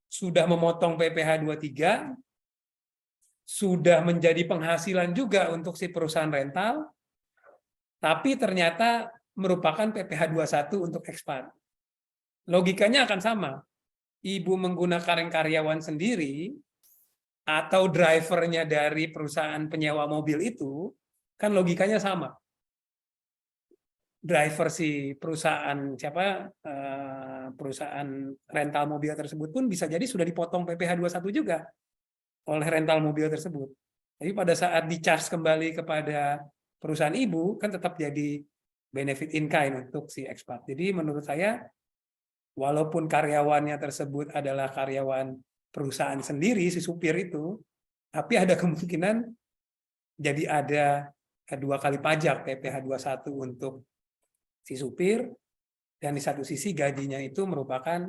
sudah memotong PPh 23, sudah menjadi penghasilan juga untuk si perusahaan rental, tapi ternyata merupakan PPh 21 untuk ekspat. Logikanya akan sama. Ibu menggunakan karyawan sendiri, atau drivernya dari perusahaan penyewa mobil itu, kan logikanya sama. Driver si perusahaan perusahaan rental mobil tersebut pun bisa jadi sudah dipotong PPh 21 juga oleh rental mobil tersebut. Jadi pada saat di-charge kembali kepada perusahaan ibu kan tetap jadi benefit in kind untuk si ekspat. Jadi menurut saya walaupun karyawannya tersebut adalah karyawan perusahaan sendiri, si supir itu, tapi ada kemungkinan jadi ada 2 kali pajak PPh 21 untuk si supir, dan di satu sisi gajinya itu merupakan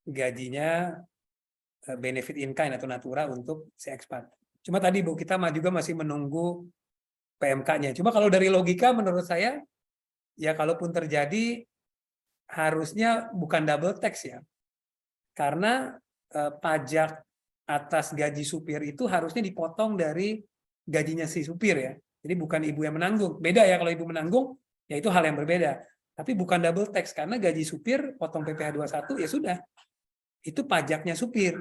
gajinya benefit in kind atau natura untuk si ekspat. Cuma tadi Bu, kita juga masih menunggu PMK-nya. Cuma kalau dari logika menurut saya, ya kalaupun terjadi harusnya bukan double tax ya. Karena pajak atas gaji supir itu harusnya dipotong dari gajinya si supir ya. Jadi bukan ibu yang menanggung. Beda ya, kalau ibu menanggung, ya itu hal yang berbeda. Tapi bukan double tax, karena gaji supir potong PPh 21 ya sudah. Itu pajaknya supir.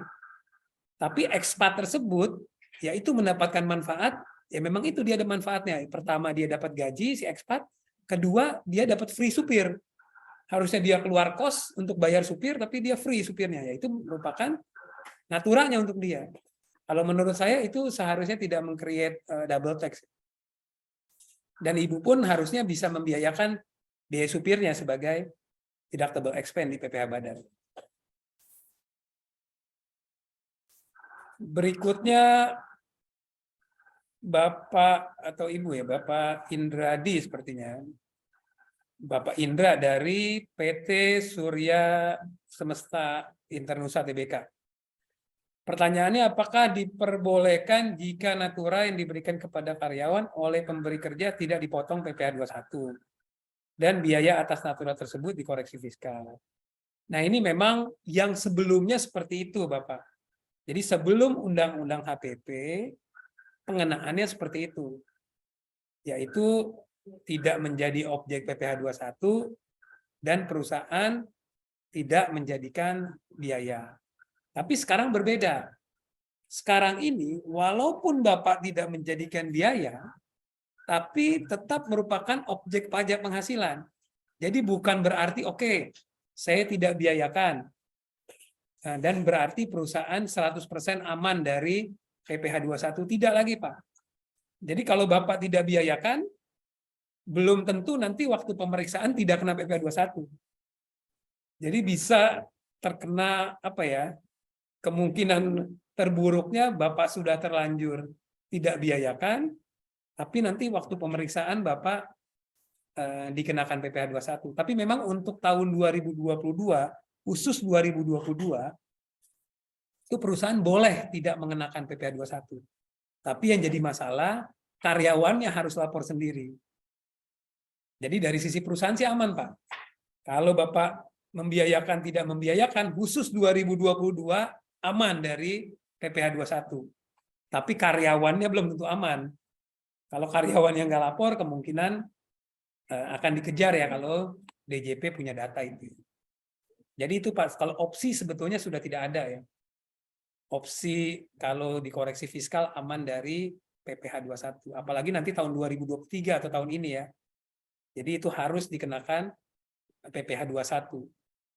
Tapi ekspat tersebut, ya itu mendapatkan manfaat, ya memang itu dia ada manfaatnya. Pertama dia dapat gaji, si ekspat. Kedua, dia dapat free supir. Harusnya dia keluar kos untuk bayar supir, tapi dia free supirnya. Ya itu merupakan naturanya untuk dia. Kalau menurut saya itu seharusnya tidak meng-create double tax. Dan ibu pun harusnya bisa membiayakan biaya supirnya sebagai deductible expense di PPh Badan. Berikutnya Bapak atau Ibu ya, Bapak Indradi sepertinya. Bapak Indra dari PT Surya Semesta Internusa Tbk. Pertanyaannya, apakah diperbolehkan jika natura yang diberikan kepada karyawan oleh pemberi kerja tidak dipotong PPh 21 dan biaya atas natura tersebut dikoreksi fiskal? Nah, ini memang yang sebelumnya seperti itu, Bapak. Jadi sebelum Undang-Undang HPP, pengenaannya seperti itu. Yaitu tidak menjadi objek PPh 21 dan perusahaan tidak menjadikan biaya. Tapi sekarang berbeda. Sekarang ini walaupun Bapak tidak menjadikan biaya, tapi tetap merupakan objek pajak penghasilan. Jadi bukan berarti oke, saya tidak biayakan. Dan berarti perusahaan 100% aman dari PPh 21. Tidak lagi, Pak. Jadi kalau Bapak tidak biayakan, belum tentu nanti waktu pemeriksaan tidak kena PPh 21. Jadi bisa terkena apa ya? Kemungkinan terburuknya Bapak sudah terlanjur tidak biayakan, tapi nanti waktu pemeriksaan Bapak dikenakan PPh 21. Tapi memang untuk tahun 2022, khusus 2022, itu perusahaan boleh tidak mengenakan PPh 21. Tapi yang jadi masalah, karyawannya harus lapor sendiri. Jadi dari sisi perusahaan sih aman, Pak. Kalau Bapak membiayakan, tidak membiayakan, khusus 2022 aman dari PPh 21. Tapi karyawannya belum tentu aman. Kalau karyawan yang nggak lapor, kemungkinan akan dikejar ya kalau DJP punya data itu. Jadi itu Pak, kalau opsi sebetulnya sudah tidak ada ya. Opsi kalau dikoreksi fiskal aman dari PPh 21. Apalagi nanti tahun 2023 atau tahun ini ya. Jadi itu harus dikenakan PPh 21.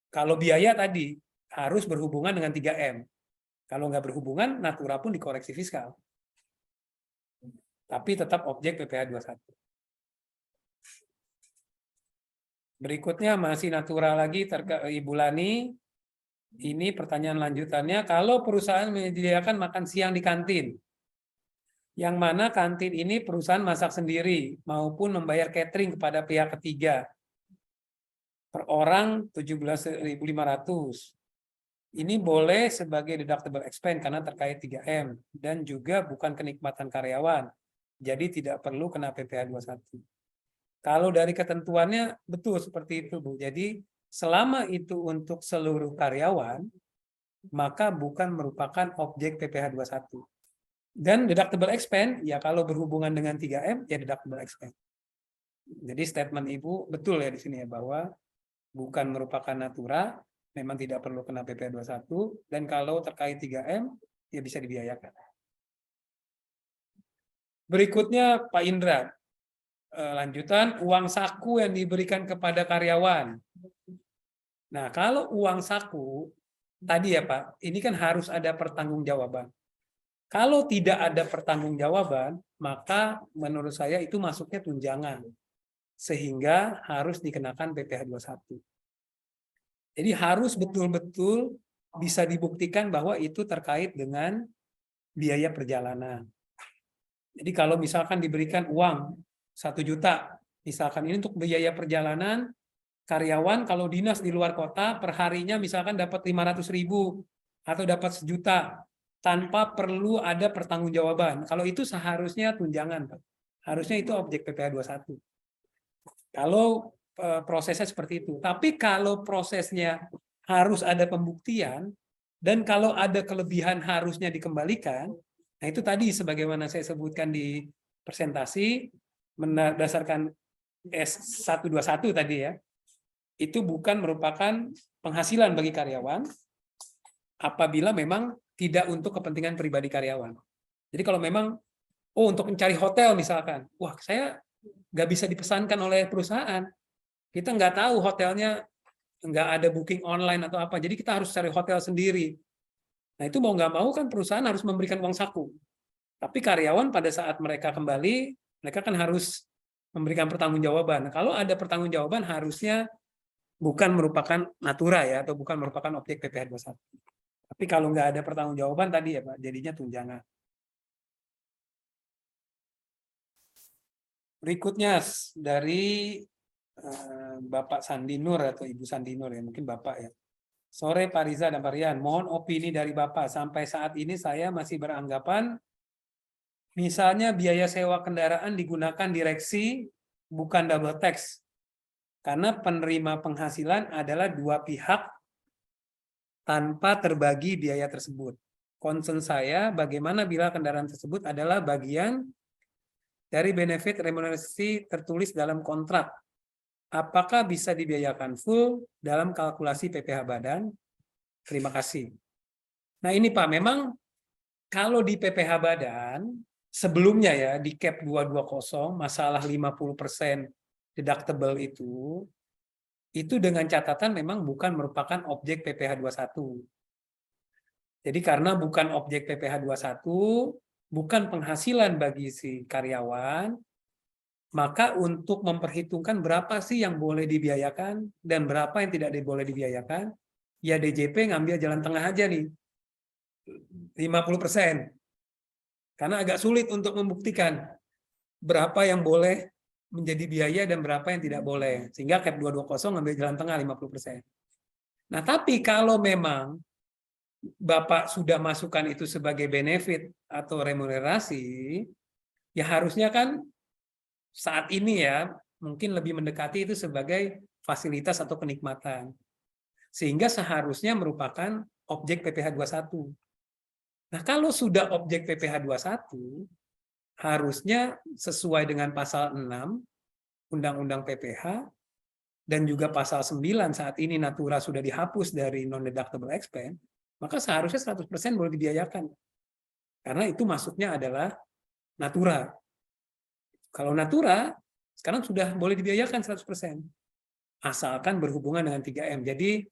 Kalau biaya tadi harus berhubungan dengan 3M. Kalau nggak berhubungan, natura pun dikoreksi fiskal. Tapi tetap objek PPh 21. Berikutnya masih natura lagi terkait Ibu Lani. Ini pertanyaan lanjutannya, kalau perusahaan menyediakan makan siang di kantin, yang mana kantin ini perusahaan masak sendiri maupun membayar catering kepada pihak ketiga, per orang 17.500. Ini boleh sebagai deductible expense karena terkait 3M dan juga bukan kenikmatan karyawan. Jadi tidak perlu kena PPh 21. Kalau dari ketentuannya betul seperti itu, Bu. Jadi selama itu untuk seluruh karyawan, maka bukan merupakan objek PPh 21. Dan deductible expense, ya kalau berhubungan dengan 3M, ya deductible expense. Jadi statement Ibu betul ya di sini ya, bahwa bukan merupakan natura, memang tidak perlu kena PPh 21, dan kalau terkait 3M, ya bisa dibiayakan. Berikutnya Pak Indra, lanjutan uang saku yang diberikan kepada karyawan. Nah, kalau uang saku, tadi ya Pak, ini kan harus ada pertanggungjawaban. Kalau tidak ada pertanggungjawaban, maka menurut saya itu masuknya tunjangan. Sehingga harus dikenakan PPh 21. Jadi harus betul-betul bisa dibuktikan bahwa itu terkait dengan biaya perjalanan. Jadi kalau misalkan diberikan uang 1 juta, misalkan ini untuk biaya perjalanan, karyawan kalau dinas di luar kota perharinya misalkan dapat 500.000 atau dapat 1 juta tanpa perlu ada pertanggungjawaban. Kalau itu seharusnya tunjangan, Pak. Harusnya itu objek PPh 21. Kalau prosesnya seperti itu. Tapi kalau prosesnya harus ada pembuktian dan kalau ada kelebihan harusnya dikembalikan, nah itu tadi sebagaimana saya sebutkan di presentasi berdasarkan S121 tadi ya. Itu bukan merupakan penghasilan bagi karyawan apabila memang tidak untuk kepentingan pribadi karyawan. Jadi kalau memang untuk mencari hotel misalkan, wah saya nggak bisa dipesankan oleh perusahaan, kita nggak tahu hotelnya nggak ada booking online atau apa, jadi kita harus cari hotel sendiri. Nah itu mau nggak mau kan perusahaan harus memberikan uang saku. Tapi karyawan pada saat mereka kembali, mereka kan harus memberikan pertanggungjawaban. Nah, kalau ada pertanggungjawaban harusnya bukan merupakan natura ya, atau bukan merupakan objek PPh 21. Tapi kalau nggak ada pertanggungjawaban tadi ya Pak, jadinya tunjangan. Berikutnya dari Bapak Sandi Nur atau Ibu Sandi Nur ya, mungkin Bapak ya. Sore Pak Riza dan Pak Rian, mohon opini dari Bapak. Sampai saat ini saya masih beranggapan misalnya biaya sewa kendaraan digunakan direksi bukan double tax. Karena penerima penghasilan adalah 2 pihak tanpa terbagi biaya tersebut. Concern saya bagaimana bila kendaraan tersebut adalah bagian dari benefit remunerasi tertulis dalam kontrak. Apakah bisa dibiayakan full dalam kalkulasi PPh badan? Terima kasih. Nah ini Pak, memang kalau di PPh badan, sebelumnya ya di CAP 220, masalah 50% deductible itu dengan catatan memang bukan merupakan objek PPh 21. Jadi karena bukan objek PPh 21, bukan penghasilan bagi si karyawan, maka untuk memperhitungkan berapa sih yang boleh dibiayakan dan berapa yang tidak boleh dibiayakan, ya DJP ngambil jalan tengah aja nih, 50%. Karena agak sulit untuk membuktikan berapa yang boleh menjadi biaya dan berapa yang tidak boleh. Sehingga CAP 220 ngambil jalan tengah 50%. Nah tapi kalau memang Bapak sudah masukkan itu sebagai benefit atau remunerasi, ya harusnya kan saat ini ya, mungkin lebih mendekati itu sebagai fasilitas atau kenikmatan. Sehingga seharusnya merupakan objek PPh 21. Nah, kalau sudah objek PPh 21, harusnya sesuai dengan pasal 6 Undang-Undang PPh dan juga pasal 9 saat ini Natura sudah dihapus dari non-deductible expense, maka seharusnya 100% boleh dibiayakan. Karena itu masuknya adalah Natura. Kalau Natura, sekarang sudah boleh dibiayakan 100%. Asalkan berhubungan dengan 3M. Jadi,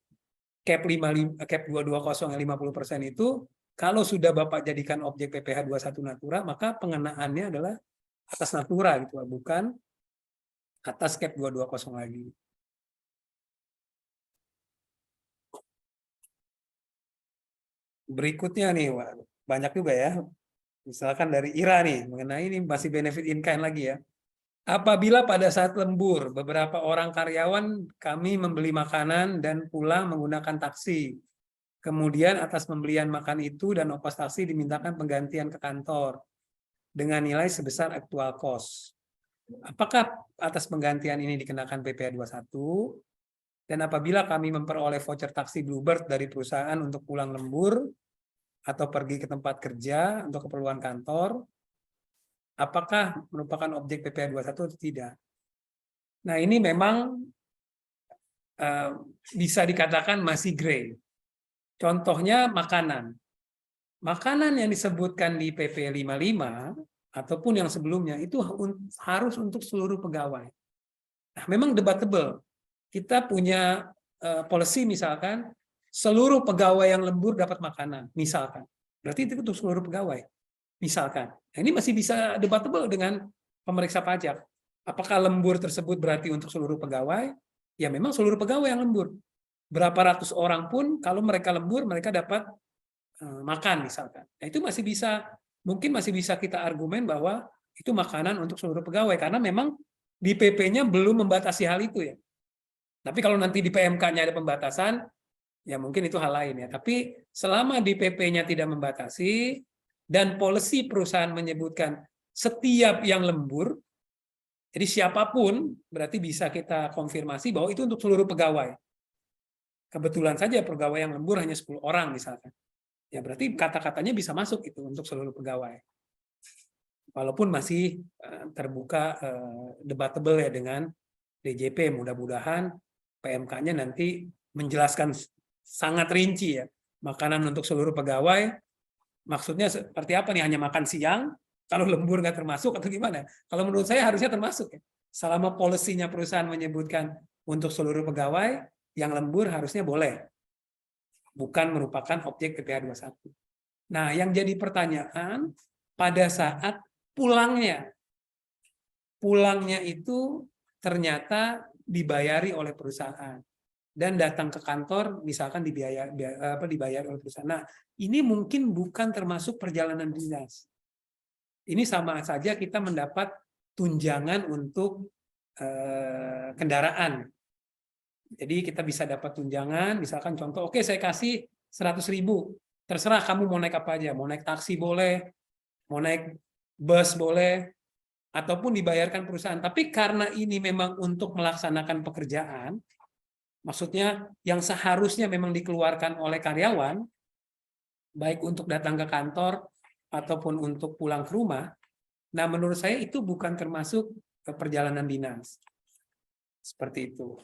CAP 220 yang 50% itu, kalau sudah Bapak jadikan objek PPh 21 Natura, maka pengenaannya adalah atas Natura, gitu, bukan atas CAP 220 lagi. Berikutnya nih, banyak juga ya. Misalkan dari Ira nih, mengenai ini masih benefit in kind lagi ya. Apabila pada saat lembur, beberapa orang karyawan kami membeli makanan dan pulang menggunakan taksi. Kemudian atas pembelian makan itu dan ongkos taksi dimintakan penggantian ke kantor dengan nilai sebesar actual cost. Apakah atas penggantian ini dikenakan PPh 21? Dan apabila kami memperoleh voucher taksi Bluebird dari perusahaan untuk pulang lembur atau pergi ke tempat kerja untuk keperluan kantor, apakah merupakan objek PPh 21 atau tidak? Nah, ini memang bisa dikatakan masih gray. Contohnya makanan. Makanan yang disebutkan di PP 55 ataupun yang sebelumnya itu harus untuk seluruh pegawai. Nah, memang debatable. Kita punya policy misalkan seluruh pegawai yang lembur dapat makanan, misalkan. Berarti itu untuk seluruh pegawai, misalkan. Nah, ini masih bisa debatable dengan pemeriksa pajak. Apakah lembur tersebut berarti untuk seluruh pegawai? Ya memang seluruh pegawai yang lembur. berapa ratus orang pun kalau mereka lembur mereka dapat makan misalkan. Nah, itu mungkin masih bisa kita argumen bahwa itu makanan untuk seluruh pegawai karena memang di PP-nya belum membatasi hal itu ya. Tapi kalau nanti di PMK-nya ada pembatasan, ya mungkin itu hal lain ya. Tapi selama di PP-nya tidak membatasi dan policy perusahaan menyebutkan setiap yang lembur, jadi siapapun berarti bisa kita konfirmasi bahwa itu untuk seluruh pegawai. Kebetulan saja pegawai yang lembur hanya 10 orang misalkan. Ya berarti kata-katanya bisa masuk itu untuk seluruh pegawai. Walaupun masih terbuka debatable ya dengan DJP, mudah-mudahan PMK-nya nanti menjelaskan sangat rinci ya. Makanan untuk seluruh pegawai, maksudnya seperti apa nih? Hanya makan siang, kalau lembur nggak termasuk atau gimana? Kalau menurut saya harusnya termasuk ya. Selama polisinya perusahaan menyebutkan untuk seluruh pegawai, yang lembur harusnya boleh. Bukan merupakan objek PPh 21. Nah, yang jadi pertanyaan pada saat pulangnya itu ternyata dibayari oleh perusahaan dan datang ke kantor misalkan dibayar oleh perusahaan. Nah, ini mungkin bukan termasuk perjalanan dinas. Ini sama saja kita mendapat tunjangan untuk kendaraan. Jadi kita bisa dapat tunjangan, misalkan contoh, oke saya kasih 100.000, terserah kamu mau naik apa aja, mau naik taksi boleh, mau naik bus boleh, ataupun dibayarkan perusahaan. Tapi karena ini memang untuk melaksanakan pekerjaan, maksudnya yang seharusnya memang dikeluarkan oleh karyawan, baik untuk datang ke kantor ataupun untuk pulang ke rumah, nah menurut saya itu bukan termasuk perjalanan dinas. Seperti itu.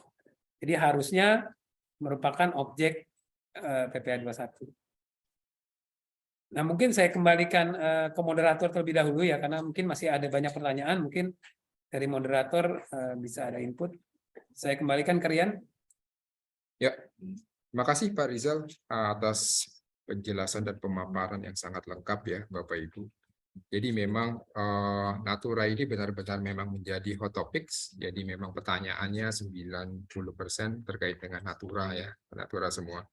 Jadi harusnya merupakan objek PPh 21. Nah, mungkin saya kembalikan ke moderator terlebih dahulu ya, karena mungkin masih ada banyak pertanyaan, mungkin dari moderator bisa ada input. Saya kembalikan ke Rian. Ya, terima kasih Pak Rizal atas penjelasan dan pemaparan yang sangat lengkap ya Bapak Ibu. Jadi memang Natura ini benar-benar memang menjadi hot topics. Jadi memang pertanyaannya 90% terkait dengan Natura ya, Natura semua.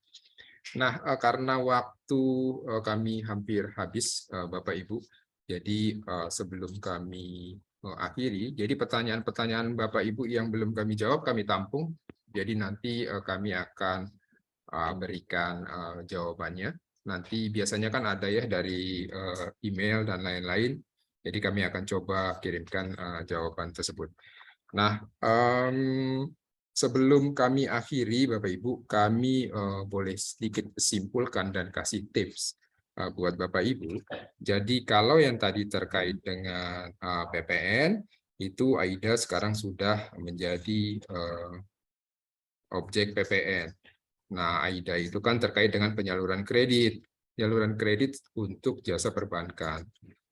Nah, karena waktu kami hampir habis Bapak Ibu, jadi sebelum kami akhiri, jadi pertanyaan-pertanyaan Bapak Ibu yang belum kami jawab kami tampung. Jadi nanti kami akan berikan jawabannya. Nanti biasanya kan ada ya dari email dan lain-lain. Jadi kami akan coba kirimkan jawaban tersebut. Nah, sebelum kami akhiri, Bapak Ibu, kami boleh sedikit simpulkan dan kasih tips buat Bapak Ibu. Jadi kalau yang tadi terkait dengan PPN, itu AIDA sekarang sudah menjadi objek PPN. Nah, AIDA itu kan terkait dengan penyaluran kredit untuk jasa perbankan.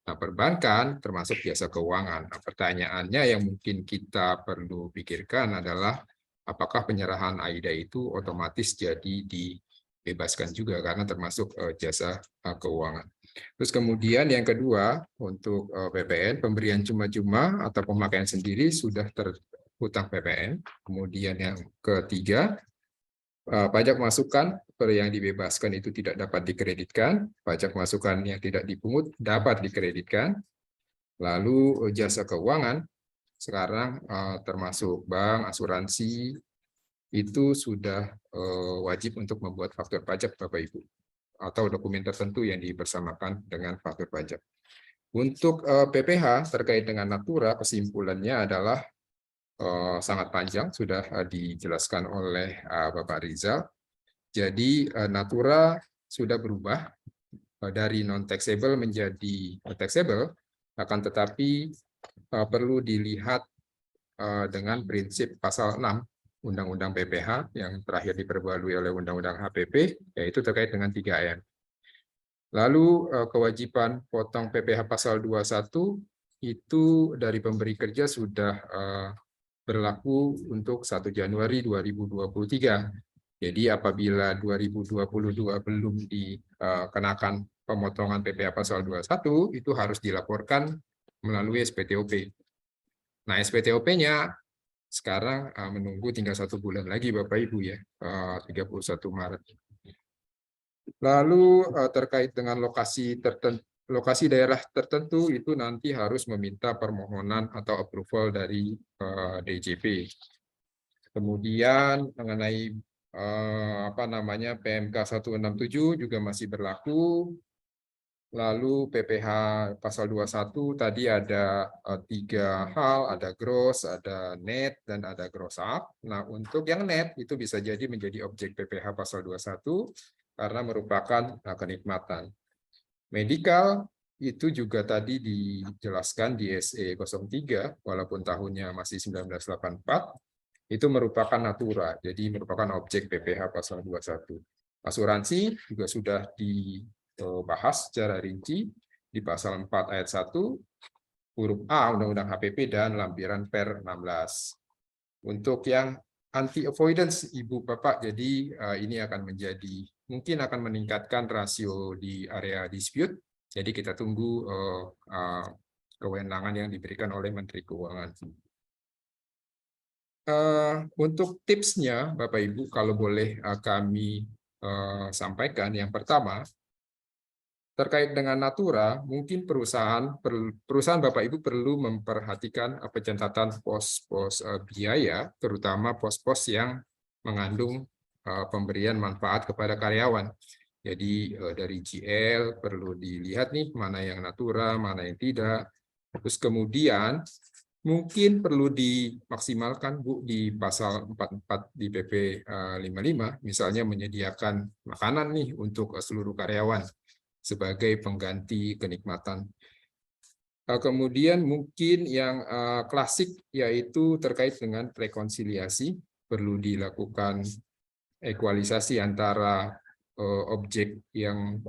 Nah, perbankan termasuk jasa keuangan. Nah, pertanyaannya yang mungkin kita perlu pikirkan adalah apakah penyerahan AIDA itu otomatis jadi dibebaskan juga karena termasuk jasa keuangan. Terus kemudian yang kedua untuk PPN, pemberian cuma-cuma atau pemakaian sendiri sudah terhutang PPN. Kemudian yang ketiga, pajak masukan yang dibebaskan itu tidak dapat dikreditkan, pajak masukan yang tidak dipungut dapat dikreditkan. Lalu jasa keuangan sekarang termasuk bank, asuransi itu sudah wajib untuk membuat faktur pajak Bapak Ibu atau dokumen tertentu yang dibersamakan dengan faktur pajak. Untuk PPh terkait dengan Natura, kesimpulannya adalah sangat panjang, sudah dijelaskan oleh Bapak Rizal. Jadi Natura sudah berubah dari non-taxable menjadi taxable, akan tetapi perlu dilihat dengan prinsip pasal 6 Undang-Undang PPh yang terakhir diperbarui oleh Undang-Undang HPP, yaitu terkait dengan 3M. Lalu kewajiban potong PPh pasal 21 itu dari pemberi kerja sudah berlaku untuk 1 Januari 2023. Jadi apabila 2022 belum dikenakan pemotongan PPh pasal 21, itu harus dilaporkan melalui SPTOP. Nah, SPTOP-nya Sekarang menunggu tinggal 1 bulan lagi Bapak Ibu ya, 31 Maret. Lalu terkait dengan lokasi daerah tertentu itu nanti harus meminta permohonan atau approval dari DJP. Kemudian mengenai PMK 167 juga masih berlaku. Lalu PPh pasal 21 tadi ada 3 hal, ada gross, ada net, dan ada gross up. Nah, untuk yang net itu bisa jadi menjadi objek PPh pasal 21 karena merupakan kenikmatan. Medical itu juga tadi dijelaskan di SE 03, walaupun tahunnya masih 1984, itu merupakan natura, jadi merupakan objek PPh pasal 21. Asuransi juga sudah dibahas secara rinci di pasal 4 ayat 1, huruf A Undang-Undang HPP dan lampiran Per 16. Untuk yang anti-avoidance Ibu Bapak, jadi ini mungkin akan meningkatkan rasio di area dispute, jadi kita tunggu kewenangan yang diberikan oleh Menteri Keuangan. Untuk tipsnya Bapak Ibu, kalau boleh kami sampaikan, yang pertama terkait dengan natura, mungkin perusahaan Bapak Ibu perlu memperhatikan pencatatan pos-pos biaya, terutama pos-pos yang mengandung pemberian manfaat kepada karyawan. Jadi dari GL perlu dilihat nih mana yang natura, mana yang tidak. Terus kemudian mungkin perlu dimaksimalkan Bu di pasal 44 di PP 55, misalnya menyediakan makanan nih untuk seluruh karyawan sebagai pengganti kenikmatan. Kemudian mungkin yang klasik yaitu terkait dengan rekonsiliasi, perlu dilakukan ekualisasi antara objek yang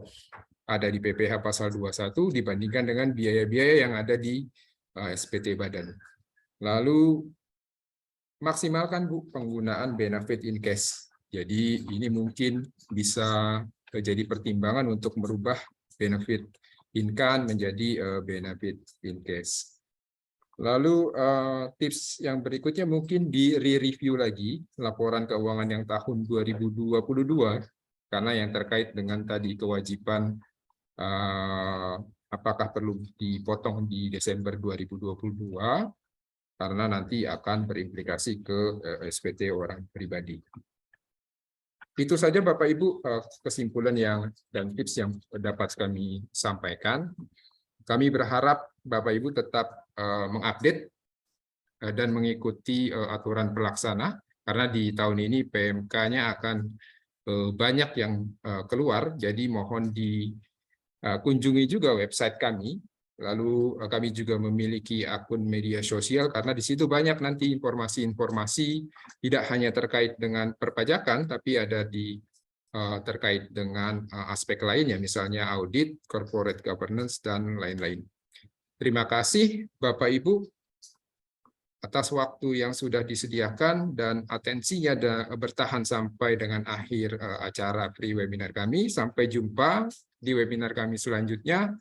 ada di PPh pasal 21 dibandingkan dengan biaya-biaya yang ada di SPT badan. Lalu maksimalkan Bu penggunaan benefit in cash. Jadi ini mungkin bisa jadi pertimbangan untuk merubah benefit in kind menjadi benefit in cash. Lalu tips yang berikutnya mungkin di-review lagi laporan keuangan yang tahun 2022, karena yang terkait dengan tadi kewajiban apakah perlu dipotong di Desember 2022, karena nanti akan berimplikasi ke SPT orang pribadi. Itu saja Bapak Ibu kesimpulan dan tips yang dapat kami sampaikan. Kami berharap Bapak Ibu tetap mengupdate dan mengikuti aturan pelaksana, karena di tahun ini PMK-nya akan banyak yang keluar, jadi mohon dikunjungi juga website kami. Lalu kami juga memiliki akun media sosial, karena di situ banyak nanti informasi-informasi tidak hanya terkait dengan perpajakan, tapi ada terkait dengan aspek lainnya, misalnya audit, corporate governance, dan lain-lain. Terima kasih Bapak Ibu atas waktu yang sudah disediakan dan atensinya bertahan sampai dengan akhir acara pre-webinar kami. Sampai jumpa di webinar kami selanjutnya.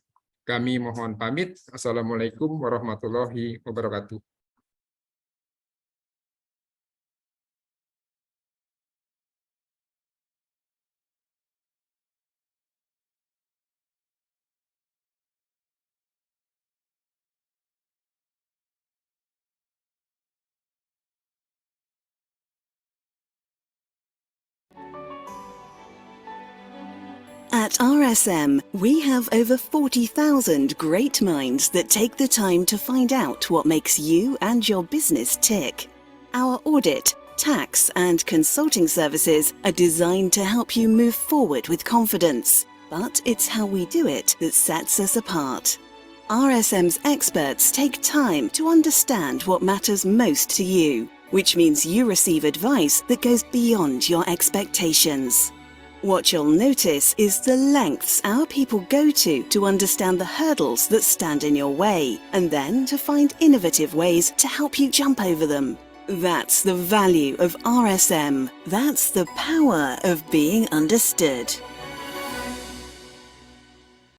Kami mohon pamit. Assalamualaikum warahmatullahi wabarakatuh. At RSM, we have over 40,000 great minds that take the time to find out what makes you and your business tick. Our audit, tax, and consulting services are designed to help you move forward with confidence, but it's how we do it that sets us apart. RSM's experts take time to understand what matters most to you, which means you receive advice that goes beyond your expectations. What you'll notice is the lengths our people go to understand the hurdles that stand in your way, and then to find innovative ways to help you jump over them. That's the value of RSM. That's the power of being understood.